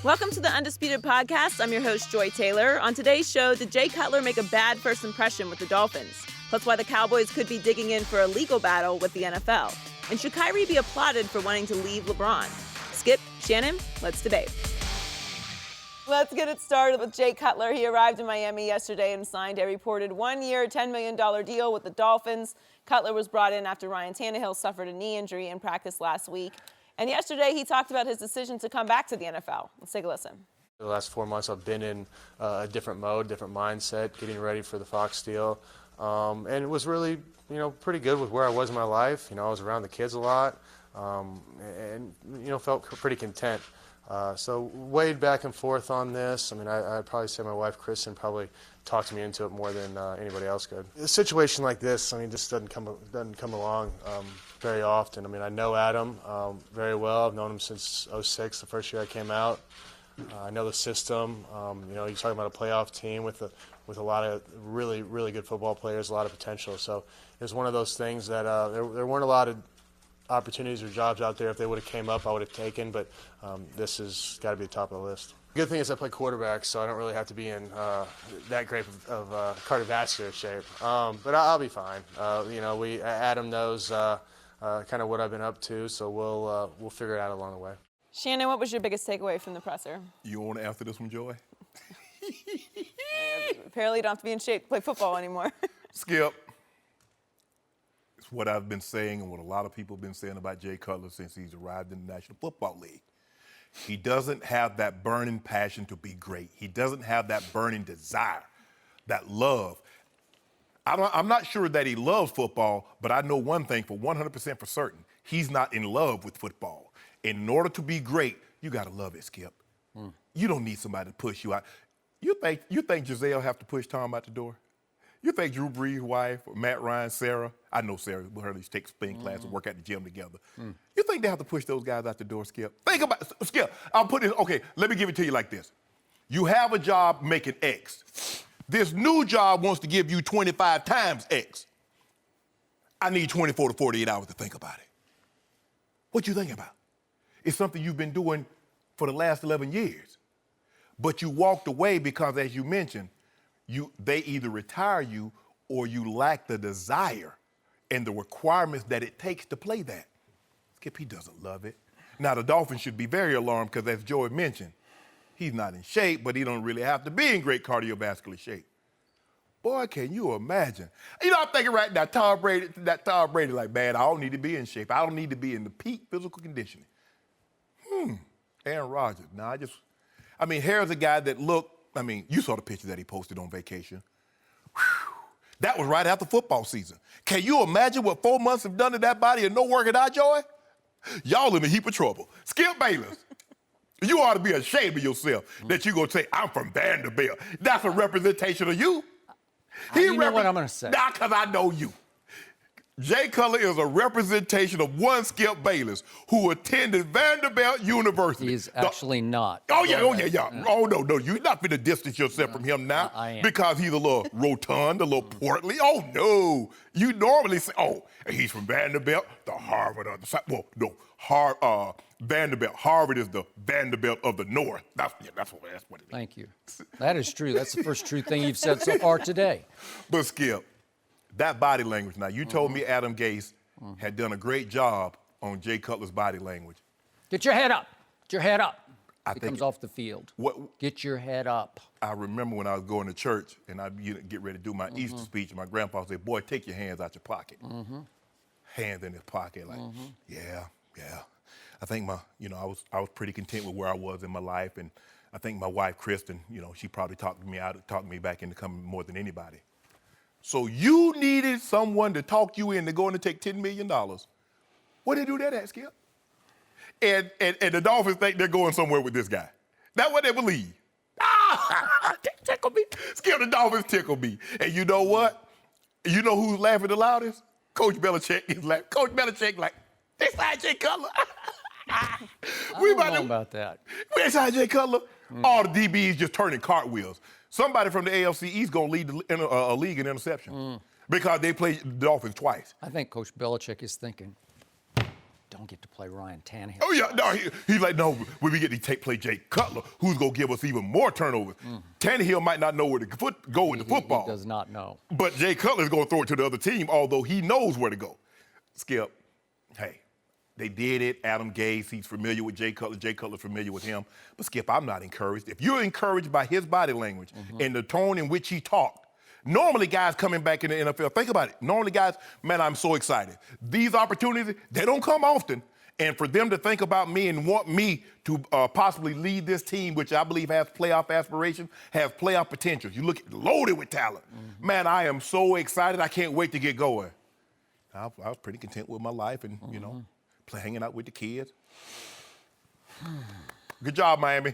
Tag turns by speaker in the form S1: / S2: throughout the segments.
S1: Welcome to the Undisputed podcast. I'm your host, Joy Taylor. On today's show, did Jay Cutler make a bad first impression with the Dolphins? Plus why the Cowboys could be digging in for a legal battle with the NFL. And should Kyrie be applauded for wanting to leave LeBron? Skip, Shannon, let's debate. Let's get it started with Jay Cutler. He arrived in Miami yesterday and signed a reported one-year, $10 million deal with the Dolphins. Cutler was brought in after Ryan Tannehill suffered a knee injury in practice last week. And yesterday, he talked about his decision to come back to the NFL. Let's take a listen.
S2: The last 4 months, I've been in a different mode, different mindset, getting ready for the Fox deal. And it was really, pretty good with where I was in my life. I was around the kids a lot and felt pretty content. So weighed back and forth on this. I'd probably say my wife, Kristen, probably talked me into it more than anybody else could. A situation like this, just doesn't come along very often. I know Adam very well. I've known him since '06, the first year I came out. I know the system. You're talking about a playoff team with a lot of really, really good football players, a lot of potential. So it was one of those things that there weren't a lot of opportunities or jobs out there. If they would have came up, I would have taken, but this has got to be the top of the list. The good thing is I play quarterback, so I don't really have to be in that great of cardiovascular shape. But I'll be fine. Adam knows kind of what I've been up to, so we'll figure it out along the way.
S1: Shannon, what was your biggest takeaway from the presser?
S3: You want to answer this one, Joy?
S1: Apparently you don't have to be in shape to play football anymore.
S3: Skip. It's what I've been saying and what a lot of people have been saying about Jay Cutler since he's arrived in the National Football League. He doesn't have that burning passion to be great. He doesn't have that burning desire, that love. I'm not sure that he loves football, but I know one thing for 100% for certain. He's not in love with football. In order to be great, you got to love it, Skip. You don't need somebody to push you out. You think Giselle have to push Tom out the door? You think Drew Brees' wife, or Matt Ryan, Sarah, I know Sarah, we'll her take spin class and work at the gym together. You think they have to push those guys out the door, Skip? Think about it, Skip. Okay, let me give it to you like this. You have a job making X. This new job wants to give you 25 times X. I need 24 to 48 hours to think about it. What you thinking about? It's something you've been doing for the last 11 years. But you walked away because, as you mentioned, they either retire you or you lack the desire and the requirements that it takes to play that. Skip, he doesn't love it. Now, the Dolphins should be very alarmed because, as Joey mentioned, he's not in shape, but he don't really have to be in great cardiovascular shape. Boy, can you imagine? I'm thinking right now, Tom Brady like, man, I don't need to be in shape. I don't need to be in the peak physical conditioning. Aaron Rodgers. Now, here's a guy that looked, you saw the picture that he posted on vacation. Whew. That was right after football season. Can you imagine what 4 months have done to that body and no working out, Joy? Y'all in a heap of trouble. Skip Bayless. You ought to be ashamed of yourself that you're going to say, I'm from Vanderbilt. That's a representation of you.
S4: You know what I'm going to say.
S3: Not because I know you. Jay Cutler is a representation of one Skip Bayless who attended Vanderbilt University.
S4: He's actually not.
S3: Oh, yeah. Oh, no. You're not going to distance yourself from him now
S4: I am.
S3: because he's a little rotund, a little portly. Oh, no. You normally say, he's from Vanderbilt, the Harvard of the South. Well, no, Vanderbilt. Harvard is the Vanderbilt of the North. That's what it is.
S4: Thank you. That is true. That's the first true thing you've said so far today.
S3: But, Skip, that body language. Now, you told me Adam Gase had done a great job on Jay Cutler's body language.
S4: Get your head up. Get your head up. He comes off the field. Get your head up.
S3: I remember when I was going to church and I'd get ready to do my Easter speech, and my grandpa said, boy, take your hands out your pocket. Hands in his pocket, like, yeah. I think I was pretty content with where I was in my life, and I think my wife, Kristen, she probably talked me back into coming more than anybody. So you needed someone to talk you into going to take $10 million. Where they do that at, Skip? And the Dolphins think they're going somewhere with this guy. That's what they believe. Tickle me. Skip, the Dolphins tickle me. And you know what? You know who's laughing the loudest? Coach Belichick is laughing. Coach Belichick like, they signed Jay Cutler.
S4: I don't know about that.
S3: We signed Jay Cutler. All the DBs just turning cartwheels. Somebody from the AFC East going to lead a league in interception because they played the Dolphins twice.
S4: I think Coach Belichick is thinking, don't get to play Ryan Tannehill.
S3: Oh, yeah. No, he's like, no, when we get to play Jay Cutler, who's going to give us even more turnovers? Tannehill might not know where to go with the football.
S4: He does not know.
S3: But Jay Cutler's going to throw it to the other team, although he knows where to go. Skip, hey, they did it. Adam Gase, he's familiar with Jay Cutler. Jay Cutler's familiar with him. But, Skip, I'm not encouraged. If you're encouraged by his body language and the tone in which he talked, normally guys coming back in the NFL, think about it. Normally guys, man, I'm so excited. These opportunities, they don't come often. And for them to think about me and want me to possibly lead this team, which I believe has playoff aspirations, have playoff potential. You look loaded with talent. Man, I am so excited. I can't wait to get going. I was pretty content with my life and, you know, hanging out with the kids. Good job, Miami.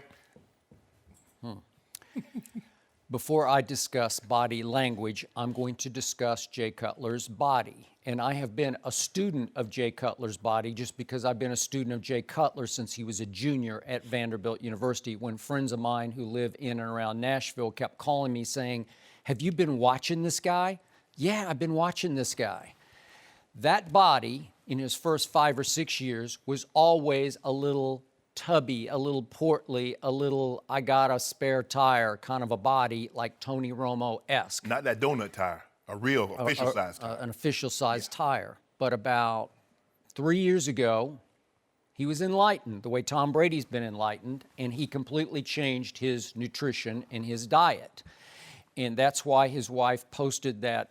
S4: Before I discuss body language, I'm going to discuss Jay Cutler's body. And I have been a student of Jay Cutler's body just because I've been a student of Jay Cutler since he was a junior at Vanderbilt University, when friends of mine who live in and around Nashville kept calling me saying, have you been watching this guy? Yeah, I've been watching this guy. That body in his first 5 or 6 years was always a little tubby, a little portly, a little I got a spare tire kind of a body, like Tony Romo-esque.
S3: Not that donut tire, a real official-sized tire.
S4: An official-sized tire. But about 3 years ago, he was enlightened, the way Tom Brady's been enlightened, and he completely changed his nutrition and his diet. And that's why his wife posted that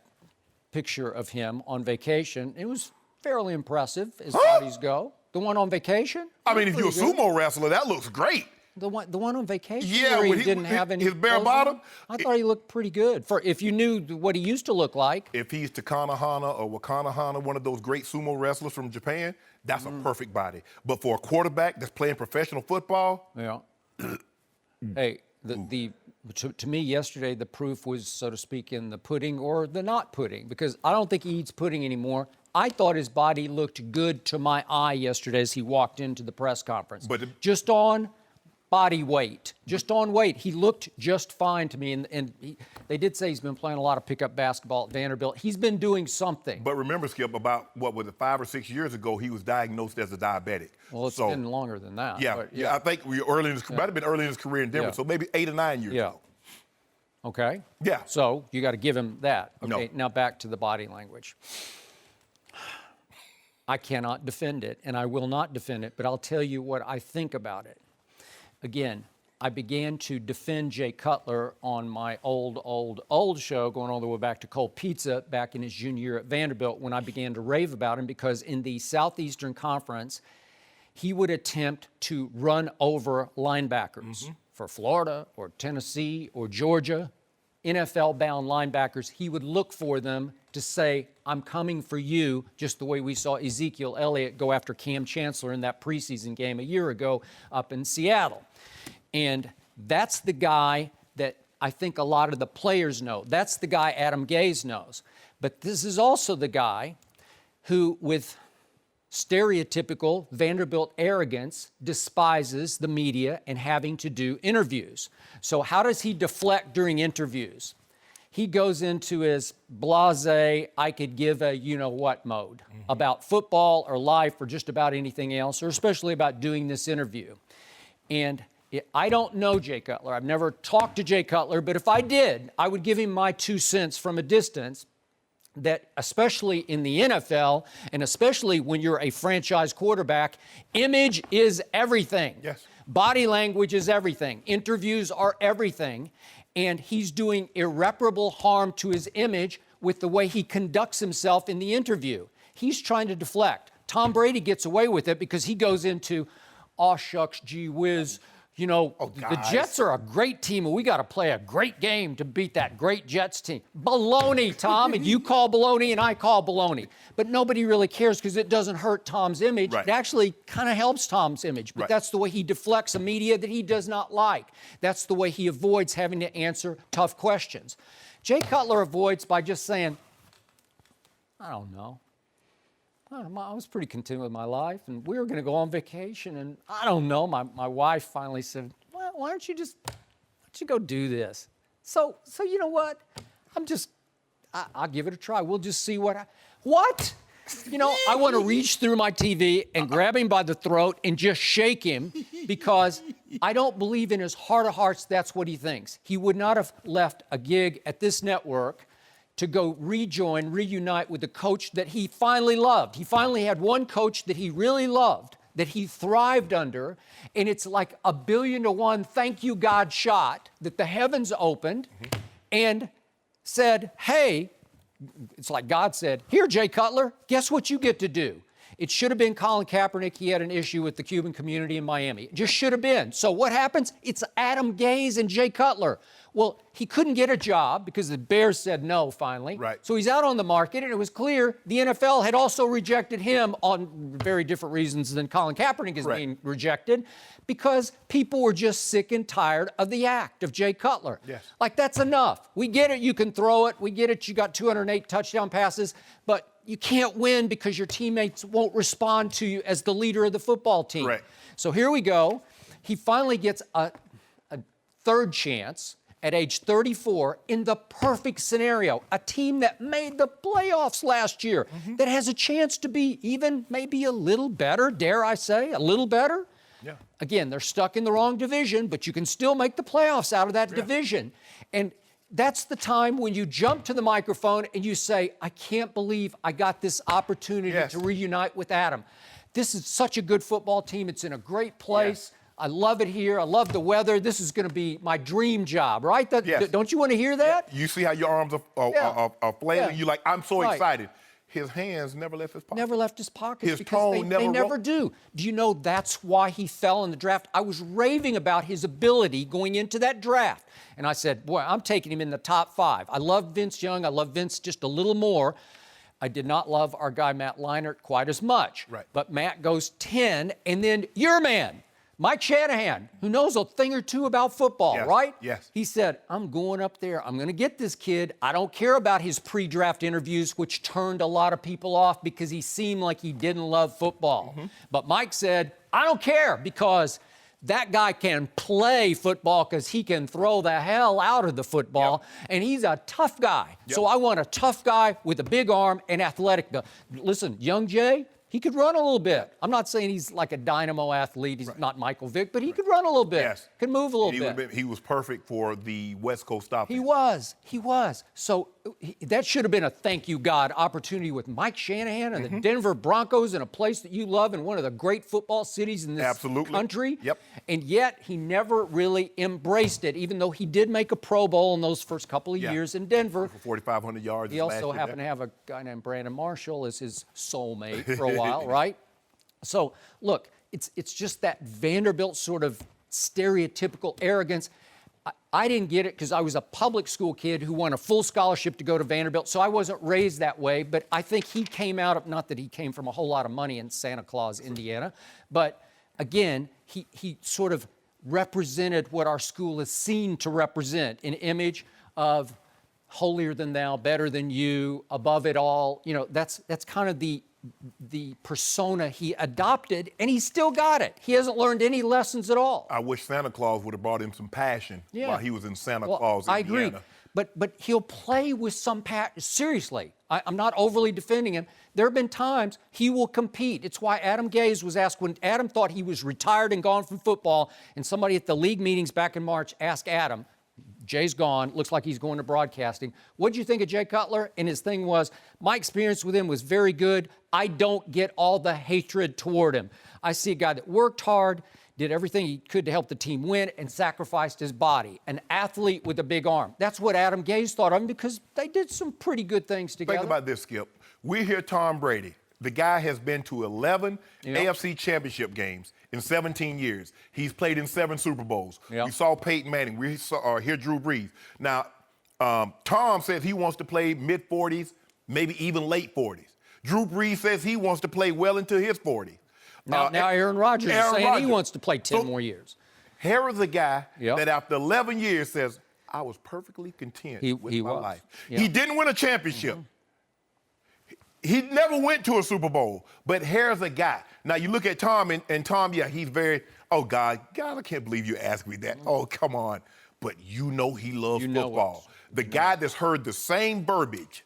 S4: picture of him on vacation. It was fairly impressive as bodies go. The one on vacation?
S3: I mean, if you're a sumo wrestler, that looks great.
S4: The one on vacation?
S3: Yeah,
S4: where
S3: when
S4: he didn't have any
S3: his bare
S4: clothes
S3: bottom.
S4: on? I thought he looked pretty good. For if you knew what he used to look like.
S3: If he's Takana Hana or Wakana Hana, one of those great sumo wrestlers from Japan, that's a perfect body. But for a quarterback that's playing professional football,
S4: yeah. Hey, to me yesterday, the proof was, so to speak, in the pudding or the not pudding, because I don't think he eats pudding anymore. I thought his body looked good to my eye yesterday as he walked into the press conference. But just on body weight, just on weight, he looked just fine to me. And they did say he's been playing a lot of pickup basketball at Vanderbilt. He's been doing something.
S3: But remember, Skip, about, 5 or 6 years ago, he was diagnosed as a diabetic.
S4: Well, it's been longer than that.
S3: Yeah,
S4: but
S3: I think might have been early in his career in Denver, so maybe 8 or 9 years ago.
S4: Okay.
S3: Yeah.
S4: So you got to give him that. Okay.
S3: No.
S4: Now back to the body language. I cannot defend it, and I will not defend it, but I'll tell you what I think about it. Again, I began to defend Jay Cutler on my old show, going all the way back to Cold Pizza, back in his junior year at Vanderbilt, when I began to rave about him, because in the Southeastern Conference, he would attempt to run over linebackers for Florida or Tennessee or Georgia, NFL-bound linebackers. He would look for them to say, I'm coming for you, just the way we saw Ezekiel Elliott go after Cam Chancellor in that preseason game a year ago up in Seattle. And that's the guy that I think a lot of the players know. That's the guy Adam Gase knows. But this is also the guy who, with stereotypical Vanderbilt arrogance, despises the media and having to do interviews. So how does he deflect during interviews? He goes into his blasé, I could give a you-know-what mode about football or life or just about anything else, or especially about doing this interview. And I don't know Jay Cutler. I've never talked to Jay Cutler, but if I did, I would give him my 2 cents from a distance, that especially in the NFL, and especially when you're a franchise quarterback, image is everything.
S3: Yes.
S4: Body language is everything. Interviews are everything. And he's doing irreparable harm to his image with the way he conducts himself in the interview. He's trying to deflect. Tom Brady gets away with it because he goes into, aw shucks, gee whiz, the Jets are a great team, and we got to play a great game to beat that great Jets team. Baloney, Tom, and you call baloney and I call baloney. But nobody really cares because it doesn't hurt Tom's image.
S3: Right.
S4: It actually kind of helps Tom's image. But that's the way he deflects a media that he does not like. That's the way he avoids having to answer tough questions. Jay Cutler avoids by just saying, I don't know. I was pretty content with my life, and we were going to go on vacation, and I don't know. My wife finally said, well, why don't you go do this? So you know what? I'll give it a try. We'll just see what? You know, I want to reach through my TV and grab him by the throat and just shake him because I don't believe in his heart of hearts that's what he thinks. He would not have left a gig at this network to go reunite with the coach that he finally loved. He finally had one coach that he really loved, that he thrived under, and it's like a 1,000,000,000 thank you God shot that the heavens opened and said, hey, it's like God said, here, Jay Cutler, guess what you get to do? It should have been Colin Kaepernick. He had an issue with the Cuban community in Miami. It just should have been. So what happens? It's Adam Gase and Jay Cutler. Well, he couldn't get a job because the Bears said no finally.
S3: Right.
S4: So he's out on the market, and it was clear the NFL had also rejected him on very different reasons than Colin Kaepernick is being rejected, because people were just sick and tired of the act of Jay Cutler.
S3: Yes.
S4: Like, that's enough. We get it. You can throw it. We get it. You got 208 touchdown passes, but you can't win because your teammates won't respond to you as the leader of the football team.
S3: Correct.
S4: So here we go. He finally gets a third chance at age 34 in the perfect scenario. A team that made the playoffs last year, that has a chance to be even maybe a little better, dare I say, a little better.
S3: Yeah.
S4: Again, they're stuck in the wrong division, but you can still make the playoffs out of that division. And that's the time when you jump to the microphone and you say, I can't believe I got this opportunity to reunite with Adam. This is such a good football team. It's in a great place. I love it here. I love the weather. This is going to be my dream job, right? Don't you want to hear that?
S3: You see how your arms are flailing?
S4: Yeah.
S3: You're like, I'm so excited. His hands never left his pocket.
S4: Never left his pockets.
S3: His
S4: because
S3: tone
S4: they never do. Do you know that's why he fell in the draft? I was raving about his ability going into that draft. And I said, boy, I'm taking him in the top 5. I love Vince Young. I love Vince just a little more. I did not love our guy Matt Leinart quite as much.
S3: Right.
S4: But Matt goes 10, and then your man, Mike Shanahan, who knows a thing or two about football, right?
S3: Yes.
S4: He said, I'm going up there. I'm going to get this kid. I don't care about his pre-draft interviews, which turned a lot of people off because he seemed like he didn't love football. But Mike said, I don't care because that guy can play football because he can throw the hell out of the football, and he's a tough guy. So I want a tough guy with a big arm and athletic. Listen, young Jay, he could run a little bit. I'm not saying he's like a dynamo athlete. He's not Michael Vick, but he could run a little bit.
S3: Yes.
S4: Could move a little bit.
S3: He was perfect for the West Coast offense.
S4: He was. So that should have been a thank you, God, opportunity with Mike Shanahan and the Denver Broncos in a place that you love and one of the great football cities in this country.
S3: Yep.
S4: And yet he never really embraced it, even though he did make a Pro Bowl in those first couple of years in Denver.
S3: For 4,500 yards.
S4: He also happened to have a guy named Brandon Marshall as his soulmate for a while, right? So, look, it's just that Vanderbilt sort of stereotypical arrogance. I didn't get it because I was a public school kid who won a full scholarship to go to Vanderbilt, so I wasn't raised that way. But I think he came out of, not that he came from a whole lot of money in Santa Claus, Indiana, but again, he sort of represented what our school is seen to represent, an image of holier than thou, better than you, above it all. You know, that's kind of the persona he adopted, and he still got it. He hasn't learned any lessons at all.
S3: I wish Santa Claus would have brought him some passion while he was in Santa Claus,
S4: I
S3: Indiana.
S4: agree, but he'll play with some passion. Seriously, I'm not overly defending him. There have been times he will compete. It's why Adam Gase was asked when Adam thought he was retired and gone from football, and somebody at the league meetings back in March asked Adam, Jay's gone, looks like he's going to broadcasting. What'd you think of Jay Cutler? And his thing was, my experience with him was very good. I don't get all the hatred toward him. I see a guy that worked hard, did everything he could to help the team win, and sacrificed his body. An athlete with a big arm. That's what Adam Gase thought of him because they did some pretty good things together.
S3: Think about this, Skip. We hear Tom Brady. The guy has been to 11 AFC championship games in 17 years. He's played in 7 Super Bowls. We saw Peyton Manning. We saw hear Drew Brees. Now, Tom says he wants to play mid-40s, maybe even late 40s. Drew Brees says he wants to play well into his 40s.
S4: Now Aaron Rodgers is saying he wants to play 10 more years.
S3: Here is a guy that after 11 years says, I was perfectly content with my life. He didn't win a championship. He never went to a Super Bowl, but here's a guy. Now, you look at Tom, and Tom, he's very, God, I can't believe you asked me that. Oh, come on. But you know he loves football. The guy that's heard the same verbiage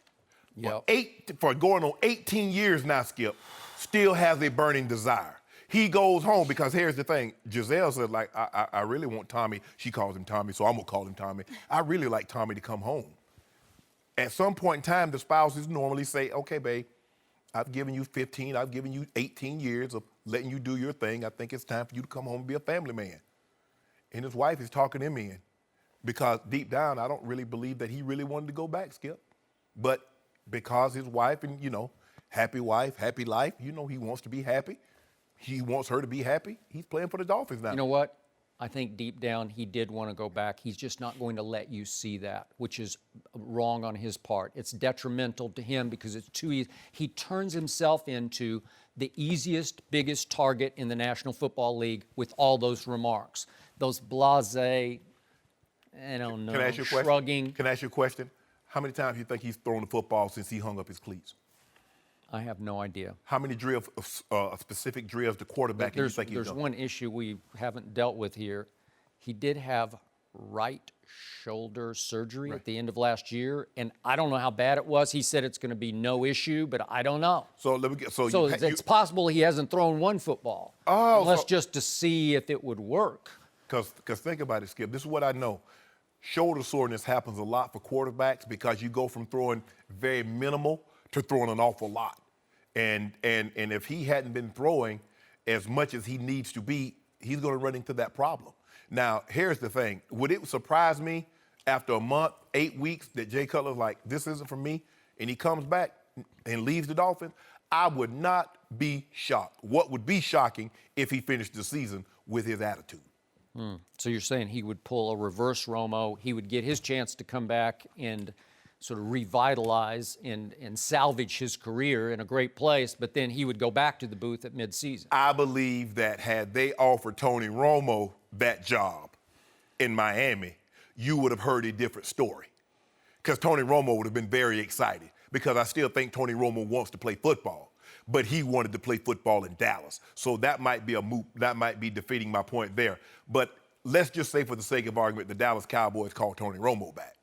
S3: for going on 18 years now, Skip, still has a burning desire. He goes home because here's the thing. Giselle said, like, I really want Tommy. She calls him Tommy, so I'm going to call him Tommy. I really like Tommy to come home. At some point in time, the spouses normally say, okay, babe, I've given you 15, I've given you 18 years of letting you do your thing. I think it's time for you to come home and be a family man. And his wife is talking him in because deep down, I don't really believe that he really wanted to go back, Skip. But because his wife and, happy wife, happy life, he wants to be happy. He wants her to be happy. He's playing for the Dolphins now.
S4: You know what? I think deep down he did want to go back. He's just not going to let you see that, which is wrong on his part. It's detrimental to him because it's too easy. He turns himself into the easiest, biggest target in the National Football League with all those remarks. Those blasé, I don't know,
S3: Can I ask you a question?
S4: shrugging.
S3: Can I ask you a question? How many times do you think he's thrown the football since he hung up his cleats?
S4: I have no idea.
S3: How many drills, specific drills, the quarterback, do you think he's done?
S4: There's one issue we haven't dealt with here. He did have right shoulder surgery at the end of last year, and I don't know how bad it was. He said it's going to be no issue, but I don't know.
S3: So let me get. So
S4: it's possible he hasn't thrown one football. Unless just to see if it would work.
S3: Because think about it, Skip. This is what I know. Shoulder soreness happens a lot for quarterbacks because you go from throwing very minimal to throwing an awful lot. And if he hadn't been throwing as much as he needs to be, he's going to run into that problem. Now, here's the thing. Would it surprise me after a month, 8 weeks, that Jay Cutler's like, this isn't for me, and he comes back and leaves the Dolphins? I would not be shocked. What would be shocking if he finished the season with his attitude?
S4: So you're saying he would pull a reverse Romo, he would get his chance to come back and sort of revitalize and salvage his career in a great place, but then he would go back to the booth at midseason.
S3: I believe that had they offered Tony Romo that job in Miami, you would have heard a different story. Because Tony Romo would have been very excited, because I still think Tony Romo wants to play football, but he wanted to play football in Dallas. So that might be that might be defeating my point there. But let's just say, for the sake of argument, the Dallas Cowboys called Tony Romo back.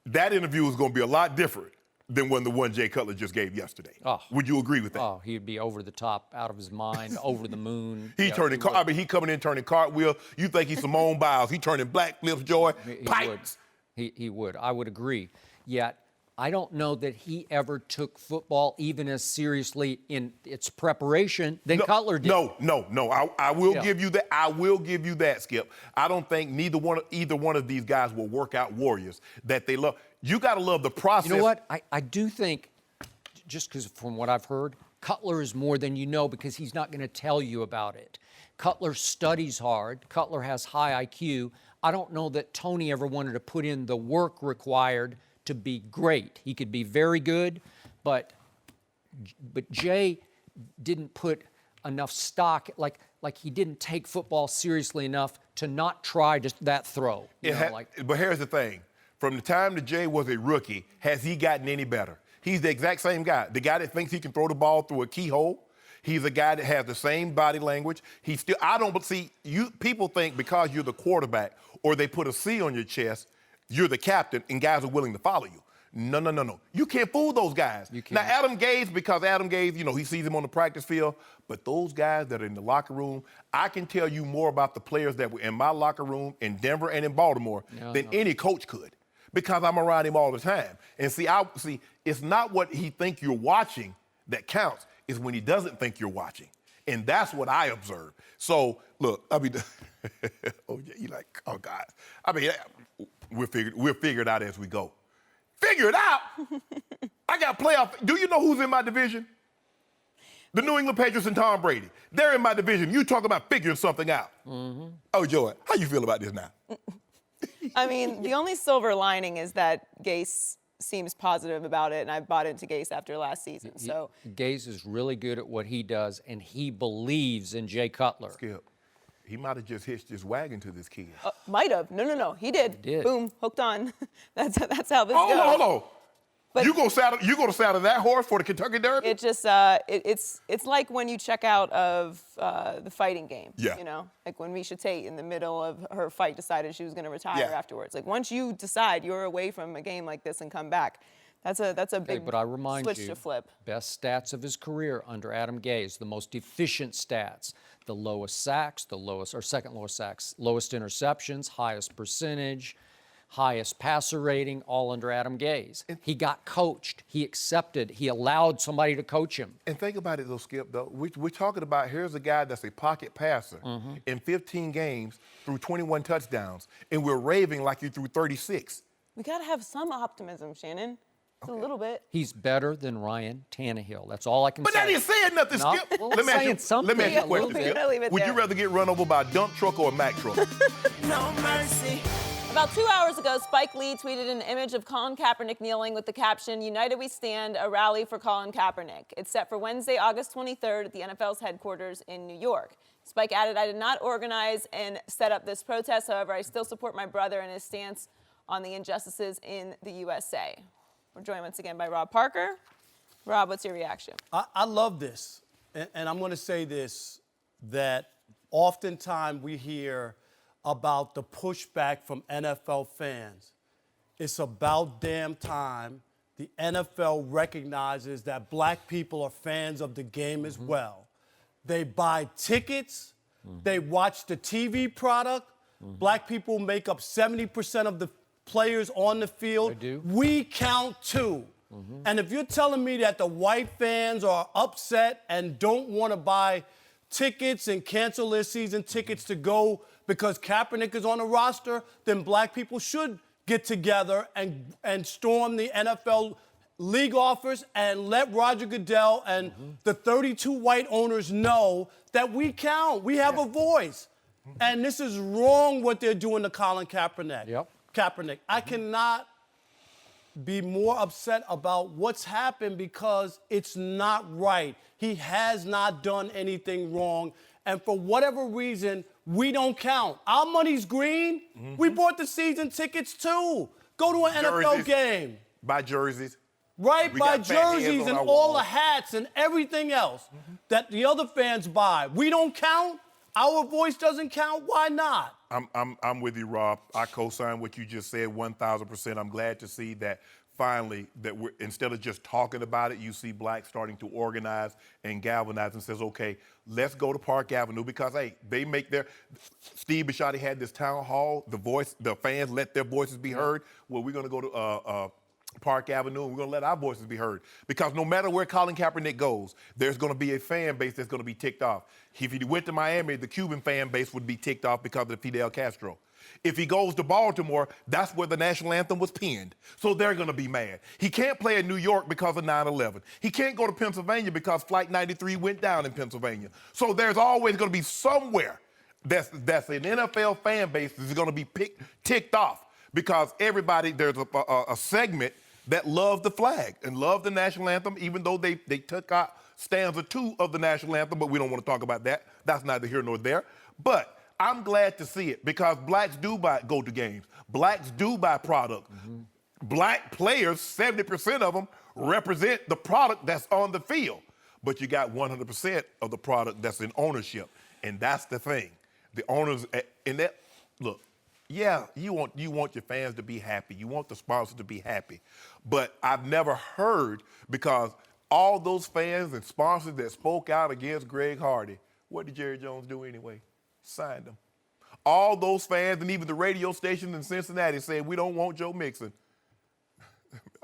S3: That interview is going to be a lot different than the one Jay Cutler just gave yesterday. Would you agree with that?
S4: Oh, he'd be over the top, out of his mind, over the moon.
S3: He coming in turning cartwheel. You think he's Simone Biles. He turning black flips, Joy, pipes.
S4: He would. I would agree. Yet, I don't know that he ever took football even as seriously in its preparation than Cutler did.
S3: No. I will give you that. I will give you that, Skip. I don't think either one of these guys were workout warriors that they love. You got to love the process.
S4: You know what? I do think, just because from what I've heard, Cutler is more than you know because he's not going to tell you about it. Cutler studies hard. Cutler has high IQ. I don't know that Tony ever wanted to put in the work required to be great. He could be very good, but Jay didn't put enough stock, like he didn't take football seriously enough to not try just that throw.
S3: But here's the thing. From the time that Jay was a rookie, has he gotten any better? He's the exact same guy. The guy that thinks he can throw the ball through a keyhole. He's a guy that has the same body language. People think because you're the quarterback or they put a C on your chest, you're the captain and guys are willing to follow you. No. You can't fool those guys. Now, Adam Gase, he sees him on the practice field, but those guys that are in the locker room, I can tell you more about the players that were in my locker room in Denver and in Baltimore than any coach could, because I'm around him all the time. And it's not what he think you're watching that counts, it's when he doesn't think you're watching. And that's what I observe. So, look, you're like, oh, God. We'll figure it out as we go. Figure it out? I got playoff. Do you know who's in my division? The New England Patriots and Tom Brady. They're in my division. You talk about figuring something out. Mm-hmm. Oh, Joy, how you feel about this now?
S1: I mean, the only silver lining is that Gase seems positive about it, and I bought into Gase after last season.
S4: Gase is really good at what he does, and he believes in Jay Cutler.
S3: Skip. He might have just hitched his wagon to this kid.
S1: Might have. No. He did. Boom. Hooked on. That's how this goes.
S3: Hold on. But you gonna saddle that horse for the Kentucky Derby?
S1: It just it's like when you check out of the fighting game.
S3: Yeah.
S1: You know, like when Miesha Tate in the middle of her fight decided she was going to retire afterwards. Like once you decide you're away from a game like this and come back, That's a big
S4: but I remind
S1: switch
S4: you,
S1: to flip.
S4: best stats of his career under Adam Gase, the most efficient stats, the lowest sacks, second lowest sacks, lowest interceptions, highest percentage, highest passer rating, all under Adam Gase. He got coached. He accepted. He allowed somebody to coach him.
S3: And think about it, though, Skip, though. We're talking about here's a guy that's a pocket passer in 15 games threw 21 touchdowns, and we're raving like he threw 36.
S1: We got to have some optimism, Shannon. Just a little bit.
S4: He's better than Ryan Tannehill. That's all I can say.
S3: But that ain't saying nothing,
S4: No,
S3: Skip.
S4: well,
S3: Let me ask you
S4: something
S3: a
S4: a little
S3: question,
S4: bit.
S3: Skip.
S1: Gotta leave it
S3: Would
S1: there.
S3: you rather get run over by a dump truck or a Mack truck?
S1: No mercy. About 2 hours ago, Spike Lee tweeted an image of Colin Kaepernick kneeling with the caption, "United we stand, a rally for Colin Kaepernick." It's set for Wednesday, August 23rd at the NFL's headquarters in New York. Spike added, "I did not organize and set up this protest. However, I still support my brother and his stance on the injustices in the USA." We're joined once again by Rob Parker. Rob, what's your reaction?
S5: I love this, and I'm going to say this, that oftentimes we hear about the pushback from NFL fans. It's about damn time the NFL recognizes that black people are fans of the game as well. They buy tickets, they watch the TV product. Black people make up 70% of the players on the field.
S4: They do.
S5: We count too. And if you're telling me that the white fans are upset and don't want to buy tickets and cancel their season tickets to go because Kaepernick is on the roster, then black people should get together and storm the NFL league offers and let Roger Goodell and the 32 white owners know that we count. We have a voice. And this is wrong what they're doing to Colin Kaepernick.
S4: Yep.
S5: Kaepernick. I cannot be more upset about what's happened because it's not right. He has not done anything wrong. And for whatever reason, we don't count. Our money's green. We bought the season tickets too. Go to an NFL game.
S3: Buy jerseys.
S5: Right,
S3: We
S5: buy
S3: got fat heads
S5: jerseys
S3: on
S5: and
S3: our
S5: all
S3: wall.
S5: the hats and everything else that the other fans buy. We don't count. Our voice doesn't count. Why not?
S3: I'm with you, Rob. I co-sign what you just said 1,000%. I'm glad to see that finally that we're, instead of just talking about it, you see blacks starting to organize and galvanize and says, okay, let's go to Park Avenue because, hey, they make their, Steve Bisciotti had this town hall, the fans let their voices be heard. Well, we're going to go to Park Avenue and we're going to let our voices be heard because no matter where Colin Kaepernick goes, there's going to be a fan base that's going to be ticked off. If he went to Miami, the Cuban fan base would be ticked off because of Fidel Castro. If he goes to Baltimore, that's where the national anthem was penned. So they're going to be mad. He can't play in New York because of 9/11. He can't go to Pennsylvania because Flight 93 went down in Pennsylvania. So there's always going to be somewhere that's an NFL fan base that's going to be ticked off because everybody, there's a segment that love the flag and love the national anthem, even though they took out stanza 2 of the national anthem, but we don't want to talk about that. That's neither here nor there. But I'm glad to see it because blacks do go to games. Blacks do buy product. Black players, 70% of them, represent the product that's on the field. But you got 100% of the product that's in ownership. And that's the thing. The owners, and that, look, yeah, you want your fans to be happy. You want the sponsors to be happy. But I've never heard, because all those fans and sponsors that spoke out against Greg Hardy, what did Jerry Jones do anyway? Signed them. All those fans and even the radio station in Cincinnati said, we don't want Joe Mixon.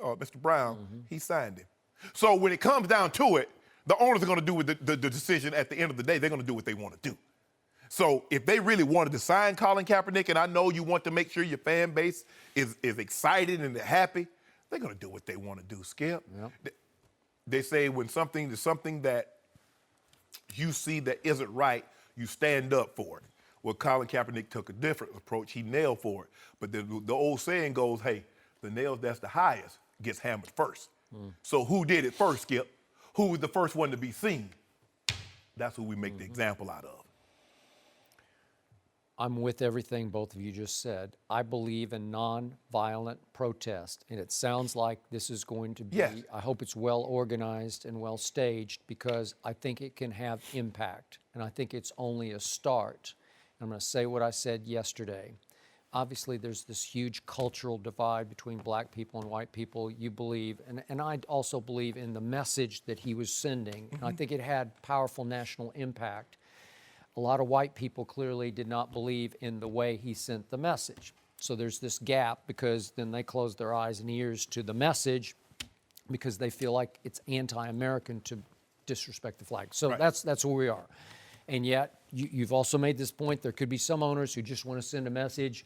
S3: Mr. Brown, he signed him. So when it comes down to it, the owners are going to do the decision at the end of the day. They're going to do what they want to do. So if they really wanted to sign Colin Kaepernick, and I know you want to make sure your fan base is excited and happy, they're going to do what they want to do, Skip. Yep. They say when something is something that you see that isn't right, you stand up for it. Well, Colin Kaepernick took a different approach. He nailed for it. But the old saying goes, hey, the nail that's the highest gets hammered first. So who did it first, Skip? Who was the first one to be seen? That's who we make the example out of.
S4: I'm with everything both of you just said. I believe in nonviolent protest, and it sounds like this is going to be,
S3: Yes.
S4: I hope it's well organized and well staged, because I think it can have impact, and I think it's only a start. I'm going to say what I said yesterday. obviously there's this huge cultural divide between black people and white people. You believe, and I also believe in the message that he was sending. And I think it had powerful national impact. A lot of white people clearly did not believe in the way he sent the message. So there's this gap because then they close their eyes and ears to the message because they feel like it's anti-American to disrespect the flag. So that's where we are. And yet, you've also made this point, there could be some owners who just want to send a message,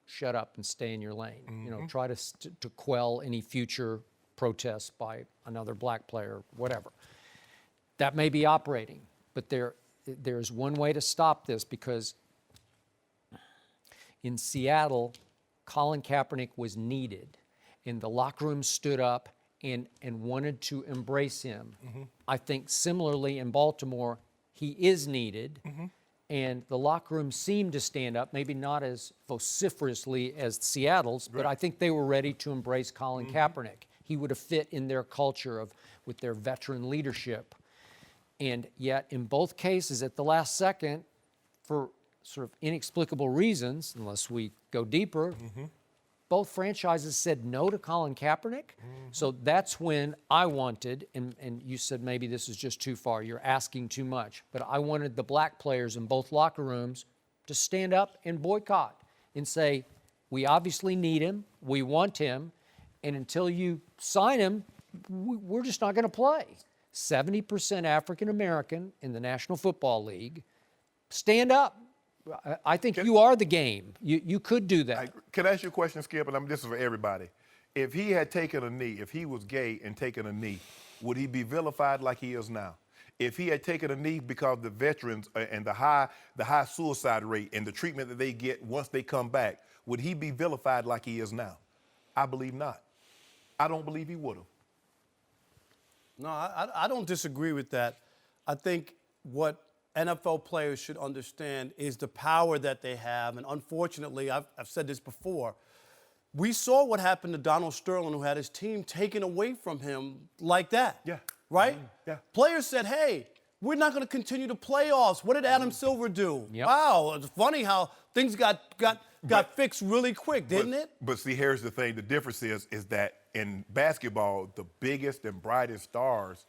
S4: shut up and stay in your lane. You know, try to quell any future protests by another black player, whatever. That may be operating, but there's one way to stop this because in Seattle, Colin Kaepernick was needed, and the locker room stood up and wanted to embrace him. I think similarly in Baltimore, he is needed, and the locker room seemed to stand up, maybe not as vociferously as Seattle's, but I think they were ready to embrace Colin Kaepernick. He would have fit in their culture with their veteran leadership. And yet, in both cases, at the last second, for sort of inexplicable reasons, unless we go deeper, both franchises said no to Colin Kaepernick. So that's when I wanted, and you said maybe this is just too far, you're asking too much, but I wanted the black players in both locker rooms to stand up and boycott and say, we obviously need him, we want him, and until you sign him, we're just not going to play. 70% African American in the National Football League. Stand up. I think you are the game. You could do that.
S3: Can I ask you a question, Skip? And this is for everybody. If he had taken a knee, if he was gay and taken a knee, would he be vilified like he is now? If he had taken a knee because the veterans and the high suicide rate and the treatment that they get once they come back, would he be vilified like he is now? I believe not. I don't believe he would have.
S5: No, I don't disagree with that. I think what NFL players should understand is the power that they have. And unfortunately, I've said this before, we saw what happened to Donald Sterling, who had his team taken away from him like that.
S3: Yeah.
S5: Right?
S3: Yeah.
S5: Players said, hey, we're not going to continue the playoffs. What did Adam Silver do?
S4: Yep.
S5: Wow, it's funny how things got fixed really quick, didn't it?
S3: But see, here's the thing. The difference is that in basketball, the biggest and brightest stars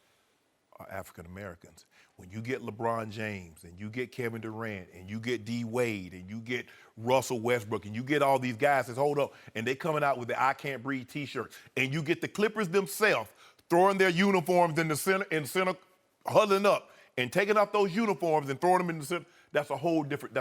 S3: are African Americans. When you get LeBron James and you get Kevin Durant and you get D. Wade and you get Russell Westbrook and you get all these guys that hold up and they coming out with the I Can't Breathe t-shirts and you get the Clippers themselves throwing their uniforms in the center, huddling up and taking off those uniforms and throwing them in the center, that's a whole different.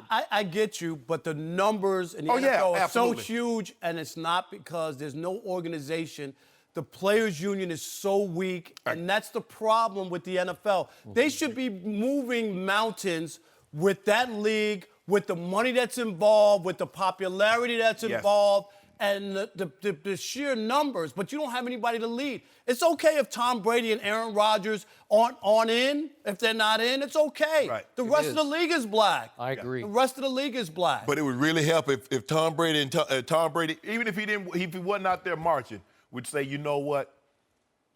S5: I get you, but the numbers in the NFL are so huge, and it's not because there's no organization. The players' union is so weak, and that's the problem with the NFL. They should be moving mountains with that league, with the money that's involved, with the popularity that's involved, and the sheer numbers, but you don't have anybody to lead. It's okay if Tom Brady and Aaron Rodgers aren't in. If they're not in, it's okay.
S3: Right.
S5: The rest of the league is black.
S4: I agree.
S5: The rest of the league is black.
S3: But it would really help if Tom Brady and Tom Brady, even if he wasn't out there marching, would say, you know what?